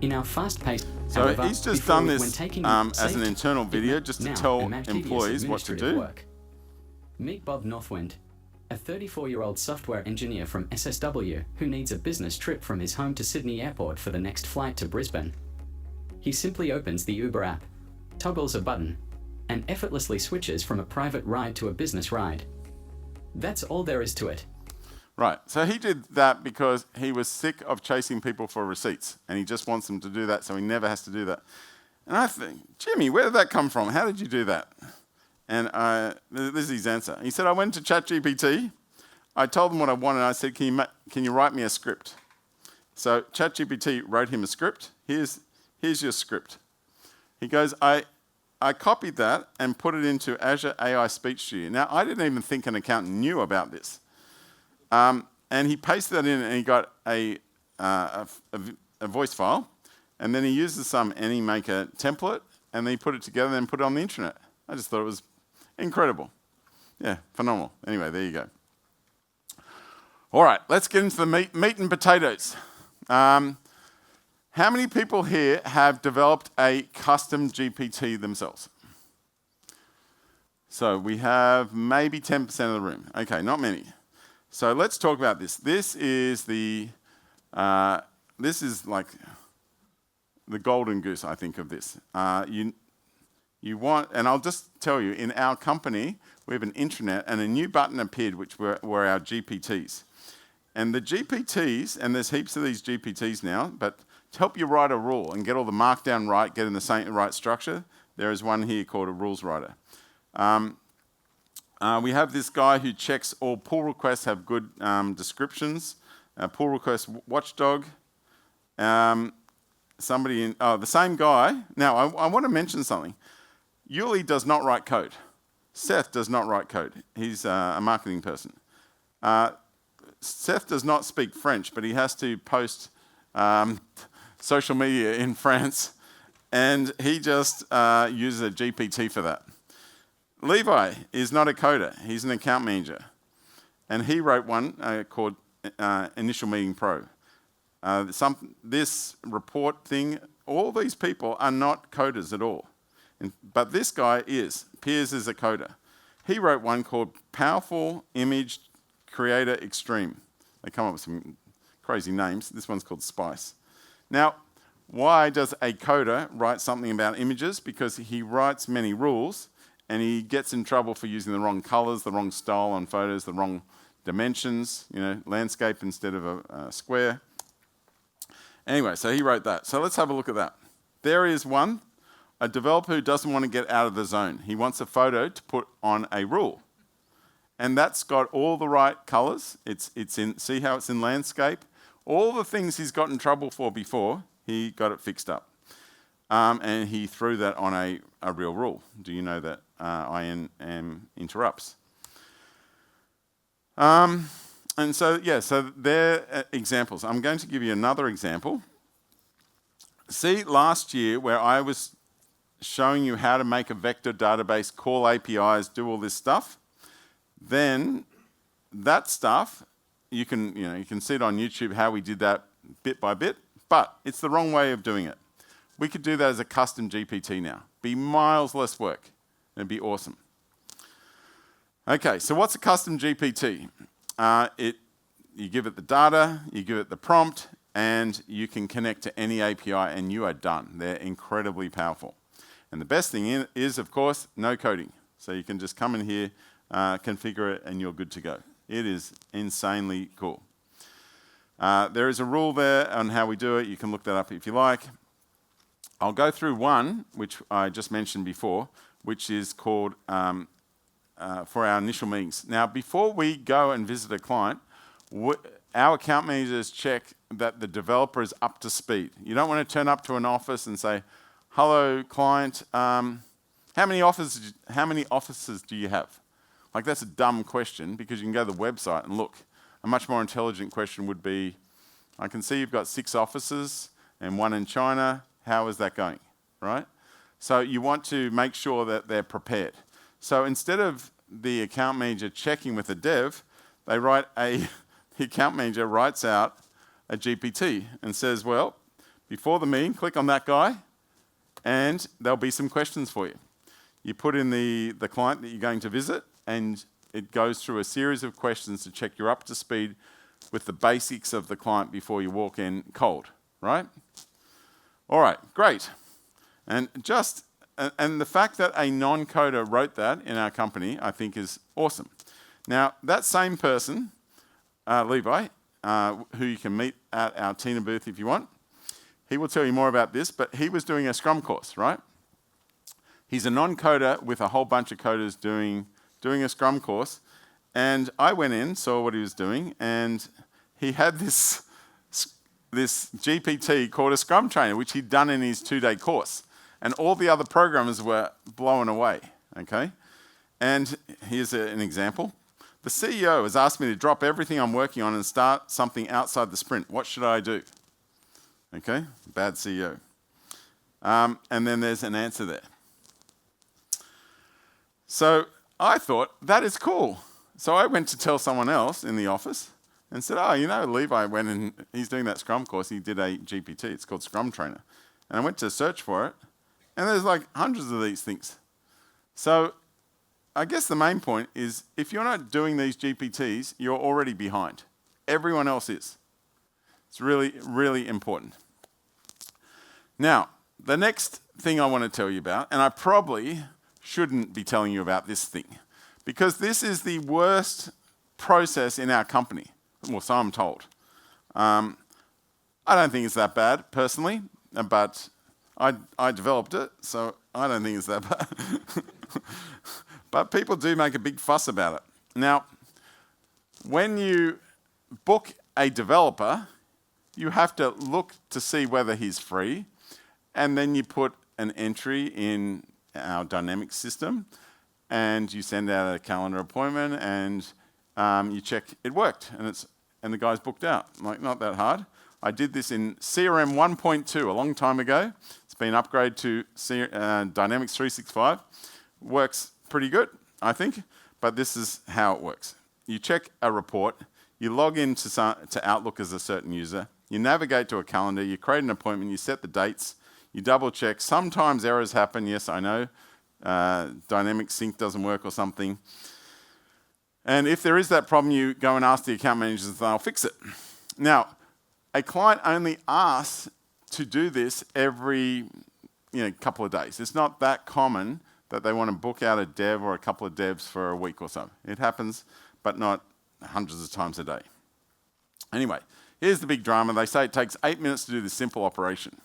In our fast-paced... So however, he's just done this as an internal video just to tell tedious employees what to do. work. Meet Bob Northwind, a 34-year-old software engineer from SSW who needs a business trip from his home to Sydney Airport for the next flight to Brisbane. He simply opens the Uber app, toggles a button, and effortlessly switches from a private ride to a business ride. That's all there is to it. Right, so he did that because he was sick of chasing people for receipts, and he just wants them to do that so he never has to do that. And I think, Jimmy, where did that come from? How did you do that? And this is his answer. He said, I went to ChatGPT, I told them what I wanted, and I said, can you write me a script? So ChatGPT wrote him a script. Here's your script. He goes, I copied that and put it into Azure AI Speech Studio. Now, I didn't even think an accountant knew about this. And he pasted that in and he got a voice file, and then he uses some AnyMaker template, and then he put it together and put it on the internet. I just thought it was incredible. Yeah, phenomenal. Anyway, there you go. All right, let's get into the meat and potatoes. How many people here have developed a custom GPT themselves? So we have maybe 10% of the room. Okay, not many. So let's talk about this. This is like the golden goose, I think, of this. You want, and I'll just tell you, in our company, we have an intranet, and a new button appeared, which were our GPTs. And the GPTs, and there's heaps of these GPTs now, but to help you write a rule and get all the markdown right, get in the right structure, there is one here called a rules writer. We have this guy who checks all pull requests have good descriptions. Pull request watchdog. The same guy. Now, I want to mention something. Yuli does not write code. Seth does not write code. He's a marketing person. Seth does not speak French, but he has to post social media in France, and he just uses a GPT for that. Levi is not a coder. He's an account manager, and he wrote one called Initial Meeting Pro. This report thing all these people are not coders at all. But this guy is. Piers is a coder. He wrote one called Powerful Image Creator Extreme. They come up with some crazy names. This one's called Spice. Now, why does a coder write something about images? Because he writes many rules, and he gets in trouble for using the wrong colors, the wrong style on photos, the wrong dimensions, landscape instead of a square. Anyway, so he wrote that. So let's have a look at that. There is one, a developer who doesn't want to get out of the zone. He wants a photo to put on a rule. And that's got all the right colors. See how it's in landscape? All the things he's got in trouble for before, he got it fixed up. And he threw that on a real rule. Do you know that INM interrupts? And so they're examples. I'm going to give you another example. See, last year where I was showing you how to make a vector database, call APIs, do all this stuff, then that stuff, you can see it on YouTube how we did that bit by bit, but it's the wrong way of doing it. We could do that as a custom GPT now. Be miles less work. It'd be awesome. Okay, so what's a custom GPT? You give it the data, you give it the prompt, and you can connect to any API and you are done. They're incredibly powerful. And the best thing is, of course, no coding. So you can just come in here, configure it, and you're good to go. It is insanely cool. There is a rule there on how we do it. You can look that up if you like. I'll go through one, which I just mentioned before, which is called for our initial meetings. Now, before we go and visit a client, our account managers check that the developer is up to speed. You don't want to turn up to an office and say, "Hello, client, how many offices do you have?" Like, that's a dumb question because you can go to the website and look. A much more intelligent question would be, "I can see you've got 6 offices and 1 in China. How is that going?" Right? So you want to make sure that they're prepared. So instead of the account manager checking with the dev, the account manager writes out a GPT and says, "Well, before the meeting, click on that guy, and there'll be some questions for you." You put in the client that you're going to visit, and it goes through a series of questions to check you're up to speed with the basics of the client before you walk in cold, right? All right, great. And the fact that a non-coder wrote that in our company, I think is awesome. Now, that same person, Levi, who you can meet at our Tina booth if you want, he will tell you more about this, but he was doing a Scrum course, right? He's a non-coder with a whole bunch of coders doing a Scrum course, and I went in, saw what he was doing, and he had this GPT called a Scrum Trainer, which he'd done in his 2-day course. And all the other programmers were blown away, okay? And here's an example. The CEO has asked me to drop everything I'm working on and start something outside the sprint. What should I do? Okay, bad CEO. And then there's an answer there. So I thought, that is cool. So I went to tell someone else in the office and said, Levi went and he's doing that Scrum course. He did a GPT. It's called Scrum Trainer. And I went to search for it, and there's like hundreds of these things. So I guess the main point is if you're not doing these GPTs, you're already behind. Everyone else is. It's really, really important. Now, the next thing I want to tell you about, and I probably shouldn't be telling you about this thing, because this is the worst process in our company. Well, so I'm told. I don't think it's that bad, personally, but I developed it, so I don't think it's that bad. But people do make a big fuss about it. Now, when you book a developer, you have to look to see whether he's free, and then you put an entry in our dynamic system, and you send out a calendar appointment, and you check it worked, and the guy's booked out. Like, not that hard. I did this in CRM 1.2 a long time ago. It's been upgraded to Dynamics 365. Works pretty good, I think, but this is how it works. You check a report, you log into Outlook as a certain user, you navigate to a calendar, you create an appointment, you set the dates, You double check. Sometimes errors happen. Yes, I know. Dynamic sync doesn't work or something. And if there is that problem, you go and ask the account managers and they'll fix it. Now, a client only asks to do this every couple of days. It's not that common that they want to book out a dev or a couple of devs for a week or so. It happens, but not hundreds of times a day. Anyway, here's the big drama. They say it takes 8 minutes to do this simple operation.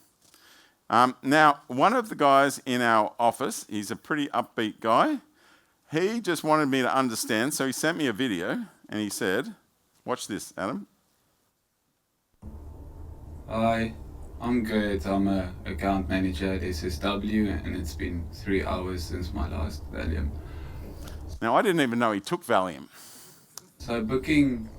Now, one of the guys in our office, he's a pretty upbeat guy. He just wanted me to understand, so he sent me a video and he said, watch this, Adam. Hi, I'm good. I'm an account manager at SSW and it's been 3 hours since my last Valium. Now, I didn't even know he took Valium. So booking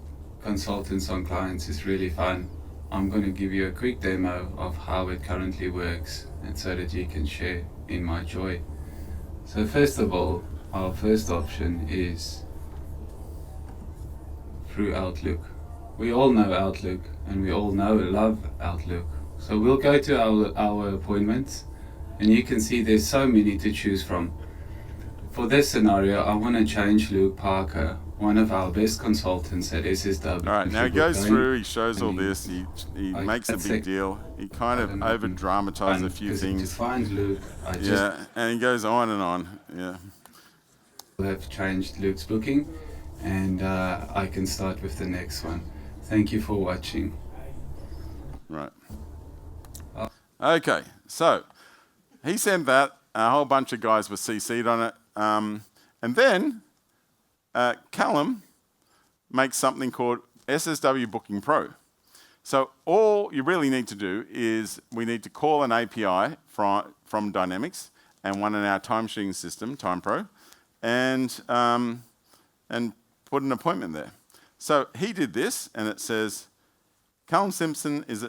consultants on clients is really fun. I'm going to give you a quick demo of how it currently works and so that you can share in my joy. So first of all, our first option is through Outlook. We all know Outlook and we all love Outlook. So we'll go to our appointments and you can see there's so many to choose from. For this scenario, I want to change Luke Parker, one of our best consultants at SSW. All right, now he goes through, he shows all this, he makes a big deal. He kind of over-dramatizes a few things. To find Luke, and he goes on and on, yeah. Have changed Luke's booking and I can start with the next one. Thank you for watching. Right. Okay, so he sent that. A whole bunch of guys were CC'd on it. And then Callum makes something called SSW Booking Pro. So all you really need to do is we need to call an API from Dynamics and one in our timesheeting system, TimePro, and put an appointment there. So he did this, and it says, Callum Simpson is,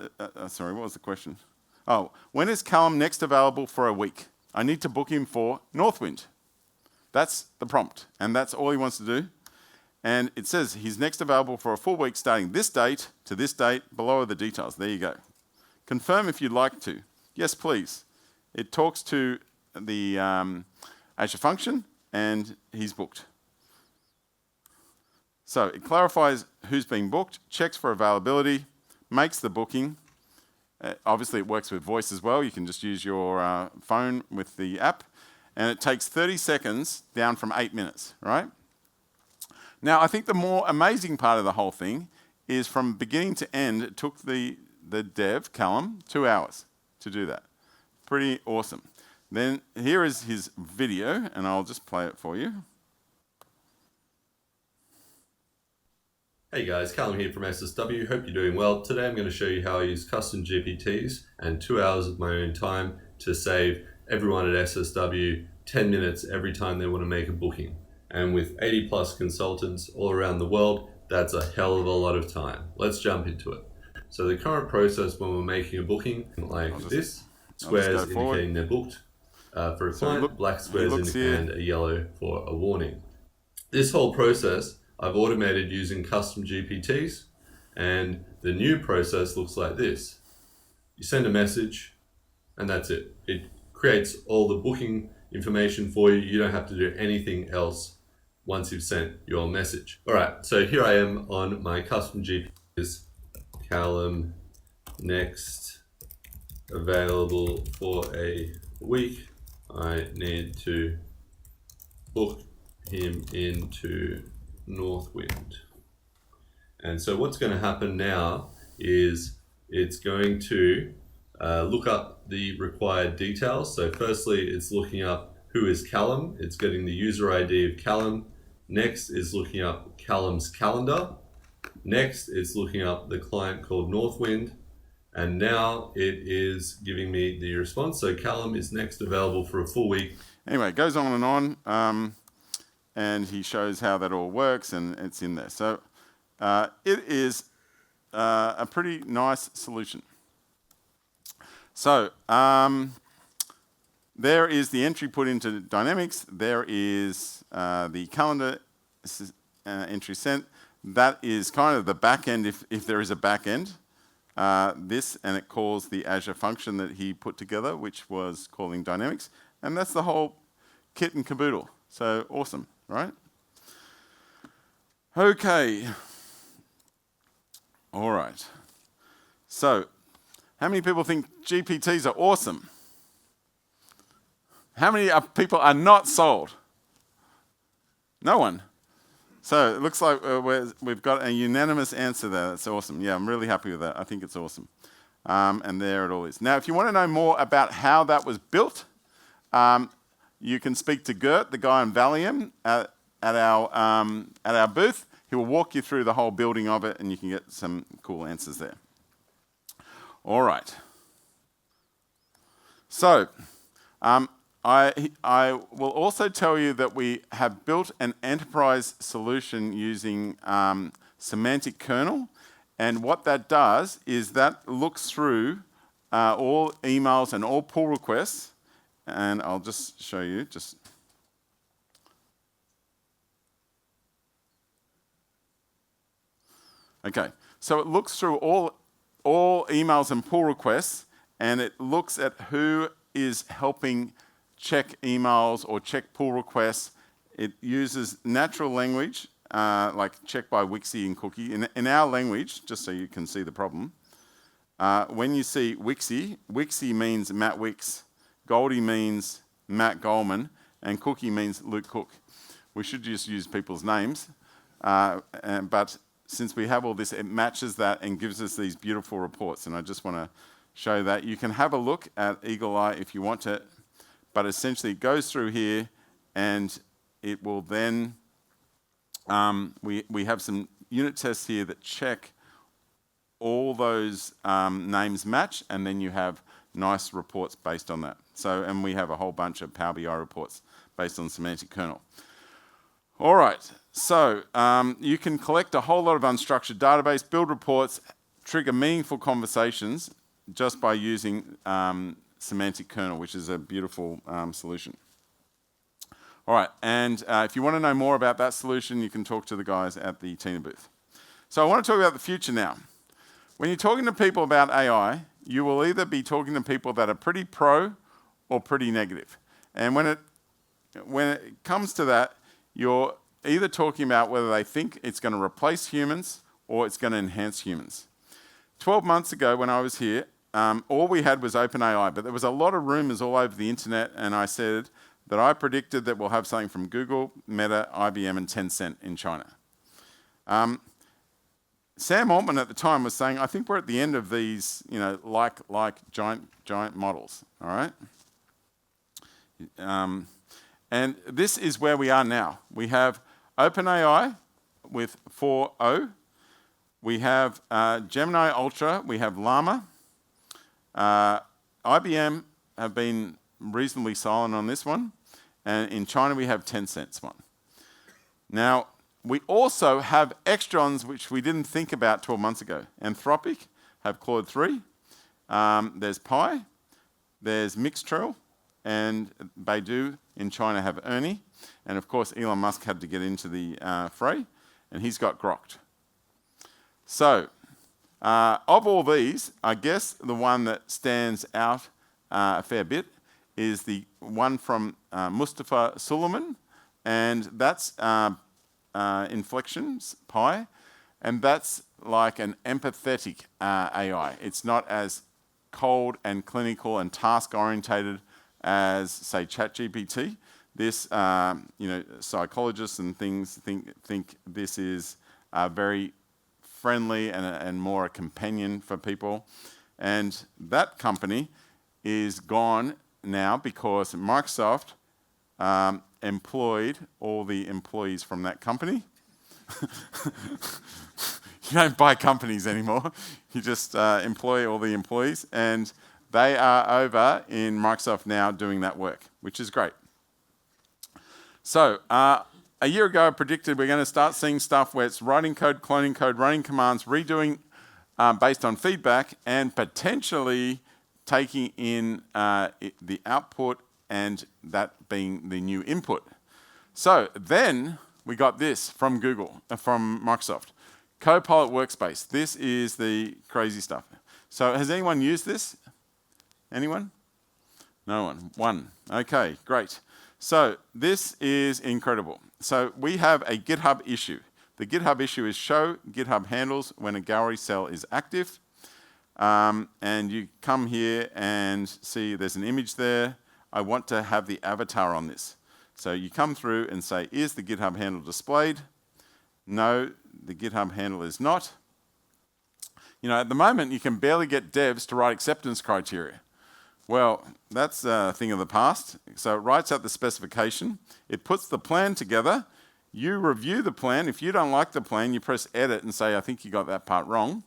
sorry, what was the question? Oh, when is Callum next available for a week? I need to book him for Northwind. That's the prompt, and that's all he wants to do. And it says he's next available for a full week starting this date to this date. Below are the details. There you go. Confirm if you'd like to. Yes, please. It talks to the Azure function, and he's booked. So it clarifies who's being booked, checks for availability, makes the booking. Obviously, it works with voice as well. You can just use your phone with the app. And it takes 30 seconds down from 8 minutes, right? Now, I think the more amazing part of the whole thing is from beginning to end, it took the dev, Callum, 2 hours to do that. Pretty awesome. Then here is his video, and I'll just play it for you. Hey guys, Callum here from SSW. Hope you're doing well. Today I'm going to show you how I use custom GPTs and 2 hours of my own time to save everyone at SSW 10 minutes every time they want to make a booking. And with 80 plus consultants all around the world, that's a hell of a lot of time. Let's jump into it. So the current process when we're making a booking, like this, squares indicating they're booked for a client, black squares indicating a yellow for a warning. This whole process I've automated using custom GPTs, and the new process looks like this. You send a message, and that's it. It creates all the booking information for you. You don't have to do anything else once you've sent your message. All right, so here I am on my custom GPTs. Callum next available for a week. I need to book him into Northwind. And so what's going to happen now is it's going to look up the required details. So firstly, it's looking up who is Callum. It's getting the user ID of Callum. Next is looking up Callum's calendar. Next, it's looking up the client called Northwind. And now it is giving me the response. So Callum is next available for a full week. Anyway, it goes on and on. And he shows how that all works, and it's in there. So it is a pretty nice solution. So there is the entry put into Dynamics. There is the calendar entry sent. That is kind of the back end, if there is a back end. this, and it calls the Azure function that he put together, which was calling dynamics. And that's the whole kit and caboodle. So awesome, right? Okay. All right. So, how many people think GPTs are awesome? How many people are not sold? No one. So it looks like we've got a unanimous answer there. That's awesome. Yeah, I'm really happy with that. I think it's awesome. And there it all is. Now, if you want to know more about how that was built, you can speak to Gert, the guy in Valium, at our booth. He will walk you through the whole building of it, and you can get some cool answers there. All right. So, I will also tell you that we have built an enterprise solution using Semantic Kernel, and what that does is that looks through all emails and all pull requests, and I'll just show you. Okay, so it looks through all emails and pull requests, and it looks at who is helping check emails or check pull requests. It uses natural language, like check by Wixie and Cookie. In our language, just so you can see the problem, when you see Wixie, Wixie means Matt Wicks, Goldie means Matt Goldman, and Cookie means Luke Cook. We should just use people's names, but since we have all this, it matches that and gives us these beautiful reports. And I just want to show that. You can have a look at Eagle Eye if you want to, but essentially it goes through here, and it will then, we have some unit tests here that check all those names match, and then you have nice reports based on that. So, and we have a whole bunch of Power BI reports based on Semantic Kernel. All right, so you can collect a whole lot of unstructured database, build reports, trigger meaningful conversations just by using Semantic Kernel, which is a beautiful solution. All right, and if you want to know more about that solution, you can talk to the guys at the Tina booth. So I want to talk about the future now. When you're talking to people about AI, you will either be talking to people that are pretty pro or pretty negative. And when it comes to that, you're either talking about whether they think it's going to replace humans or it's going to enhance humans. 12 months ago when I was here, all we had was OpenAI, but there was a lot of rumors all over the internet, and I said that I predicted that we'll have something from Google, Meta, IBM, and Tencent in China. Sam Altman at the time was saying, I think we're at the end of these, like giant models, all right? And this is where we are now. We have OpenAI with 4.0. We have Gemini Ultra. We have Llama. IBM have been reasonably silent on this one. And in China, we have Tencent's one. Now, we also have extrons, which we didn't think about 12 months ago. Anthropic have Claude 3. There's Pi. There's Mixtral. And Baidu in China have Ernie. And of course, Elon Musk had to get into the fray, and he's got Grokked. So, of all these, I guess the one that stands out a fair bit is the one from Mustafa Suleiman, and that's Inflections, Pi, and that's like an empathetic AI. It's not as cold and clinical and task-orientated as, say, ChatGPT. This, psychologists and things think this is very friendly and more a companion for people. And that company is gone now because Microsoft employed all the employees from that company. You don't buy companies anymore. You just employ all the employees. And they are over in Microsoft now doing that work, which is great. So, a year ago I predicted we're going to start seeing stuff where it's writing code, cloning code, running commands, redoing based on feedback, and potentially taking in the output and that being the new input. So then we got this from Google, from Microsoft. Copilot Workspace. This is the crazy stuff. So has anyone used this? Anyone? No one. One. Okay, great. So this is incredible. So we have a GitHub issue. The GitHub issue is show GitHub handles when a gallery cell is active. And you come here and see there's an image there. I want to have the avatar on this. So you come through and say, is the GitHub handle displayed? No, the GitHub handle is not. You know, at the moment, you can barely get devs to write acceptance criteria. Well, that's a thing of the past. So it writes out the specification. It puts the plan together. You review the plan. If you don't like the plan, you press edit and say, I think you got that part wrong.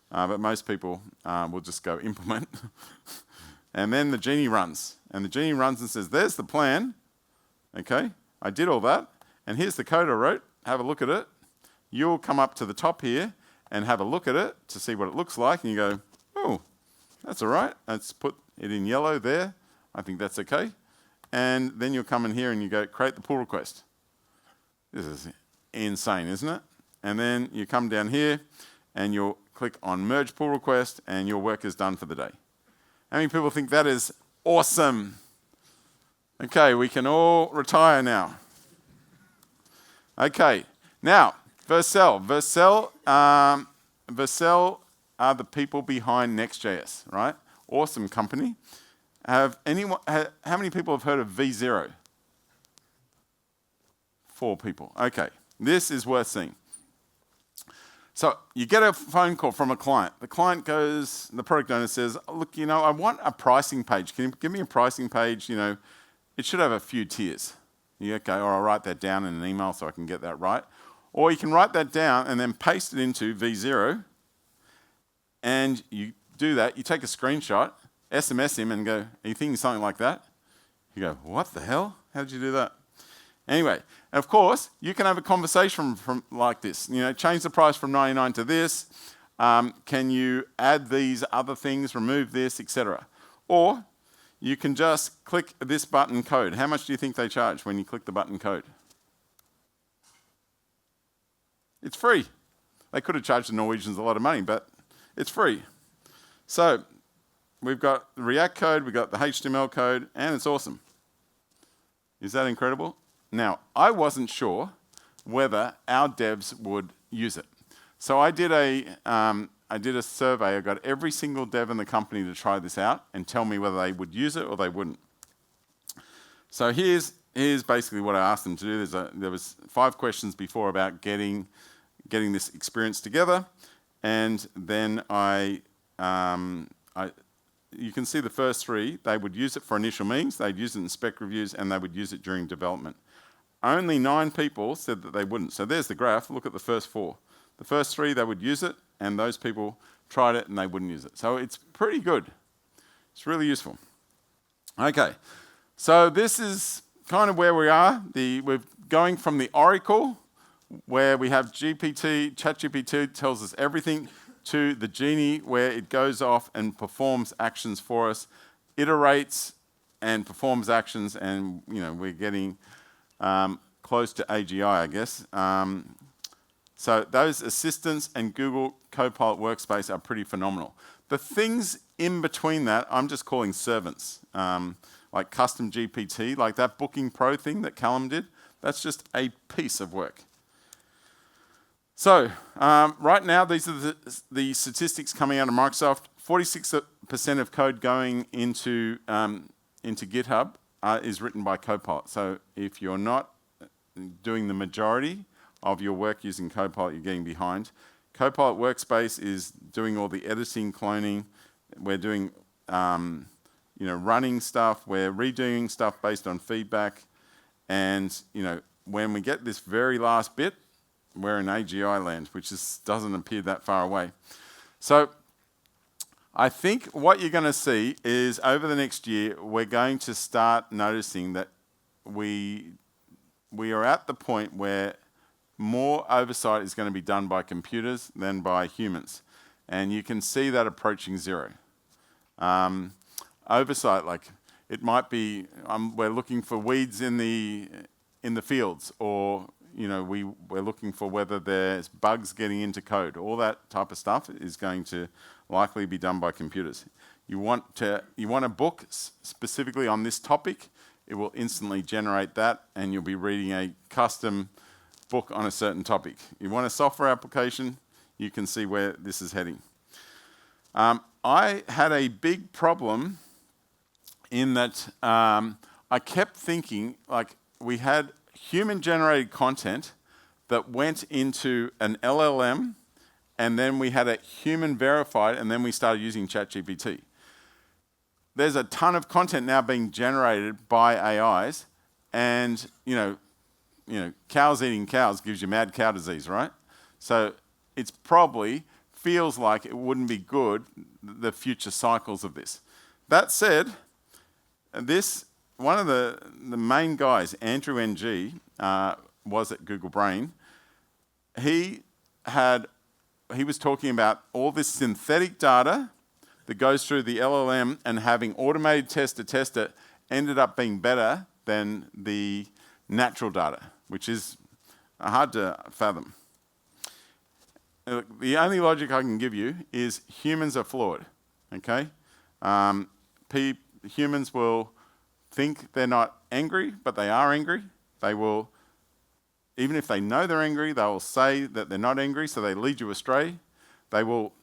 But most people will just go implement. And then the genie runs. And the genie runs and says, there's the plan. Okay, I did all that. And here's the code I wrote. Have a look at it. You'll come up to the top here and have a look at it to see what it looks like. And you go, oh, that's all right. Let's put it in yellow there. I think that's okay. And then you'll come in here and you go, create the pull request. This is insane, isn't it? And then you come down here and you'll click on merge pull request and your work is done for the day. How many people think that is awesome? Okay, we can all retire now. Okay, now, Vercel. Vercel are the people behind Next.js, right? Awesome company. How many people have heard of V0? 4 people. Okay, this is worth seeing. So you get a phone call from a client. The client goes, the product owner says, look, you know, I want a pricing page. Can you give me a pricing page? You know, it should have a few tiers. You go, okay, or I'll write that down in an email so I can get that right. Or you can write that down and then paste it into V0. And you do that. You take a screenshot, SMS him and go, are you thinking something like that? You go, what the hell? How did you do that? Anyway, of course, you can have a conversation from like this. You know, change the price from 99 to this. Can you add these other things, remove this, etc. Or you can just click this button code. How much do you think they charge when you click the button code? It's free. They could have charged the Norwegians a lot of money, but it's free. So we've got the React code, we've got the HTML code, and it's awesome. Is that incredible? Now, I wasn't sure whether our devs would use it. So I did a survey. I got every single dev in the company to try this out and tell me whether they would use it or they wouldn't. So here's basically what I asked them to do. There was 5 questions before about getting this experience together, and then you can see the first 3. They would use it for initial meetings, they'd use it in spec reviews, and they would use it during development. Only 9 people said that they wouldn't. So there's the graph. Look at the first 4. The first 3, they would use it, and those people tried it and they wouldn't use it. So it's pretty good. It's really useful. Okay, so this is kind of where we are. We're going from the Oracle, where we have GPT, ChatGPT tells us everything, to the Genie, where it goes off and performs actions for us, iterates and performs actions, and you know we're getting close to AGI, I guess. So those assistants and Google Copilot Workspace are pretty phenomenal. The things in between that, I'm just calling servants, like Custom GPT, like that Booking Pro thing that Callum did. That's just a piece of work. So right now, these are the statistics coming out of Microsoft. 46% of code going into GitHub is written by Copilot. So if you're not doing the majority of your work using Copilot, you're getting behind. Copilot Workspace is doing all the editing, cloning. We're doing running stuff. We're redoing stuff based on feedback. And when we get this very last bit, we're in AGI land, which doesn't appear that far away. So I think what you're going to see is over the next year, we're going to start noticing that we are at the point where more oversight is going to be done by computers than by humans. And you can see that approaching 0. Oversight, like it might be we're looking for weeds in the fields, or we're looking for whether there's bugs getting into code. All that type of stuff is going to likely be done by computers. You want a book specifically on this topic, it will instantly generate that, and you'll be reading a custom book on a certain topic. You want a software application, you can see where this is heading. I had a big problem in that I kept thinking, like, we had human-generated content that went into an LLM, and then we had it human-verified, and then we started using ChatGPT. There's a ton of content now being generated by AIs, and cows eating cows gives you mad cow disease, right? So it's probably feels like it wouldn't be good, the future cycles of this. That said, one of the main guys, Andrew NG, was at Google Brain. He was talking about all this synthetic data that goes through the LLM, and having automated test to test it ended up being better than the natural data, which is hard to fathom. The only logic I can give you is humans are flawed, okay? Humans will think they're not angry, but they are angry. They will, even if they know they're angry, they will say that they're not angry, so they lead you astray. They will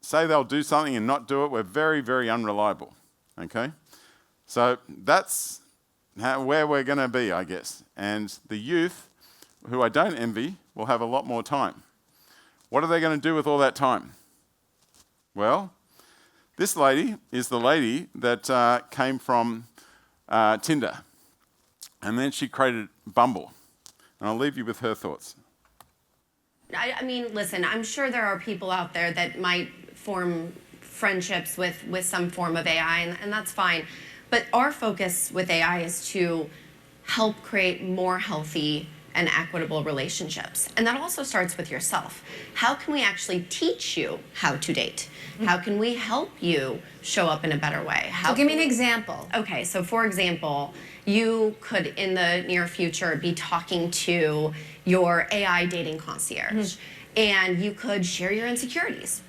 say they'll do something and not do it. We're very, very unreliable, okay? So that's where we're going to be, I guess. And the youth, who I don't envy, will have a lot more time. What are they going to do with all that time? Well, this lady is the lady that came from Tinder. And then she created Bumble. And I'll leave you with her thoughts. I mean, listen, I'm sure there are people out there that might form friendships with some form of AI, and that's fine. But our focus with AI is to help create more healthy and equitable relationships. And that also starts with yourself. How can we actually teach you how to date? How can we help you show up in a better way? So give me an example. Okay, so for example, you could in the near future be talking to your AI dating concierge, and you could share your insecurities.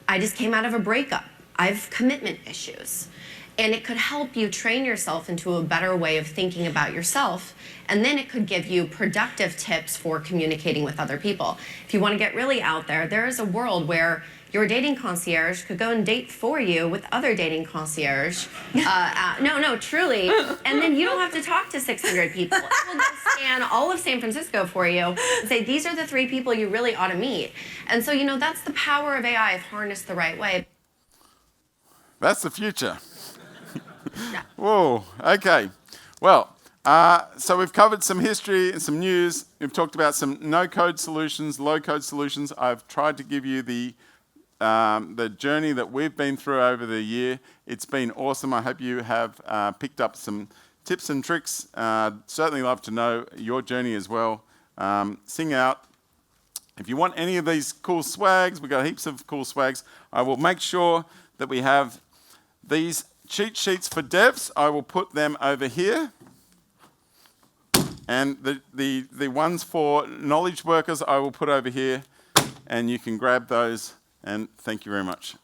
I just came out of a breakup. I have commitment issues. And it could help you train yourself into a better way of thinking about yourself, and then it could give you productive tips for communicating with other people. If you want to get really out there, there is a world where your dating concierge could go and date for you with other dating concierge. No, truly. And then you don't have to talk to 600 people. It will go scan all of San Francisco for you and say, these are the 3 people you really ought to meet. And so, that's the power of AI if harnessed the right way. That's the future. Whoa, okay. Well, so we've covered some history and some news. We've talked about some no-code solutions, low-code solutions. I've tried to give you the journey that we've been through over the year. It's been awesome. I hope you have picked up some tips and tricks. Certainly love to know your journey as well. Sing out. If you want any of these cool swags, we've got heaps of cool swags. I will make sure that we have these cheat sheets for devs. I will put them over here. And the ones for knowledge workers I will put over here. And you can grab those. And thank you very much.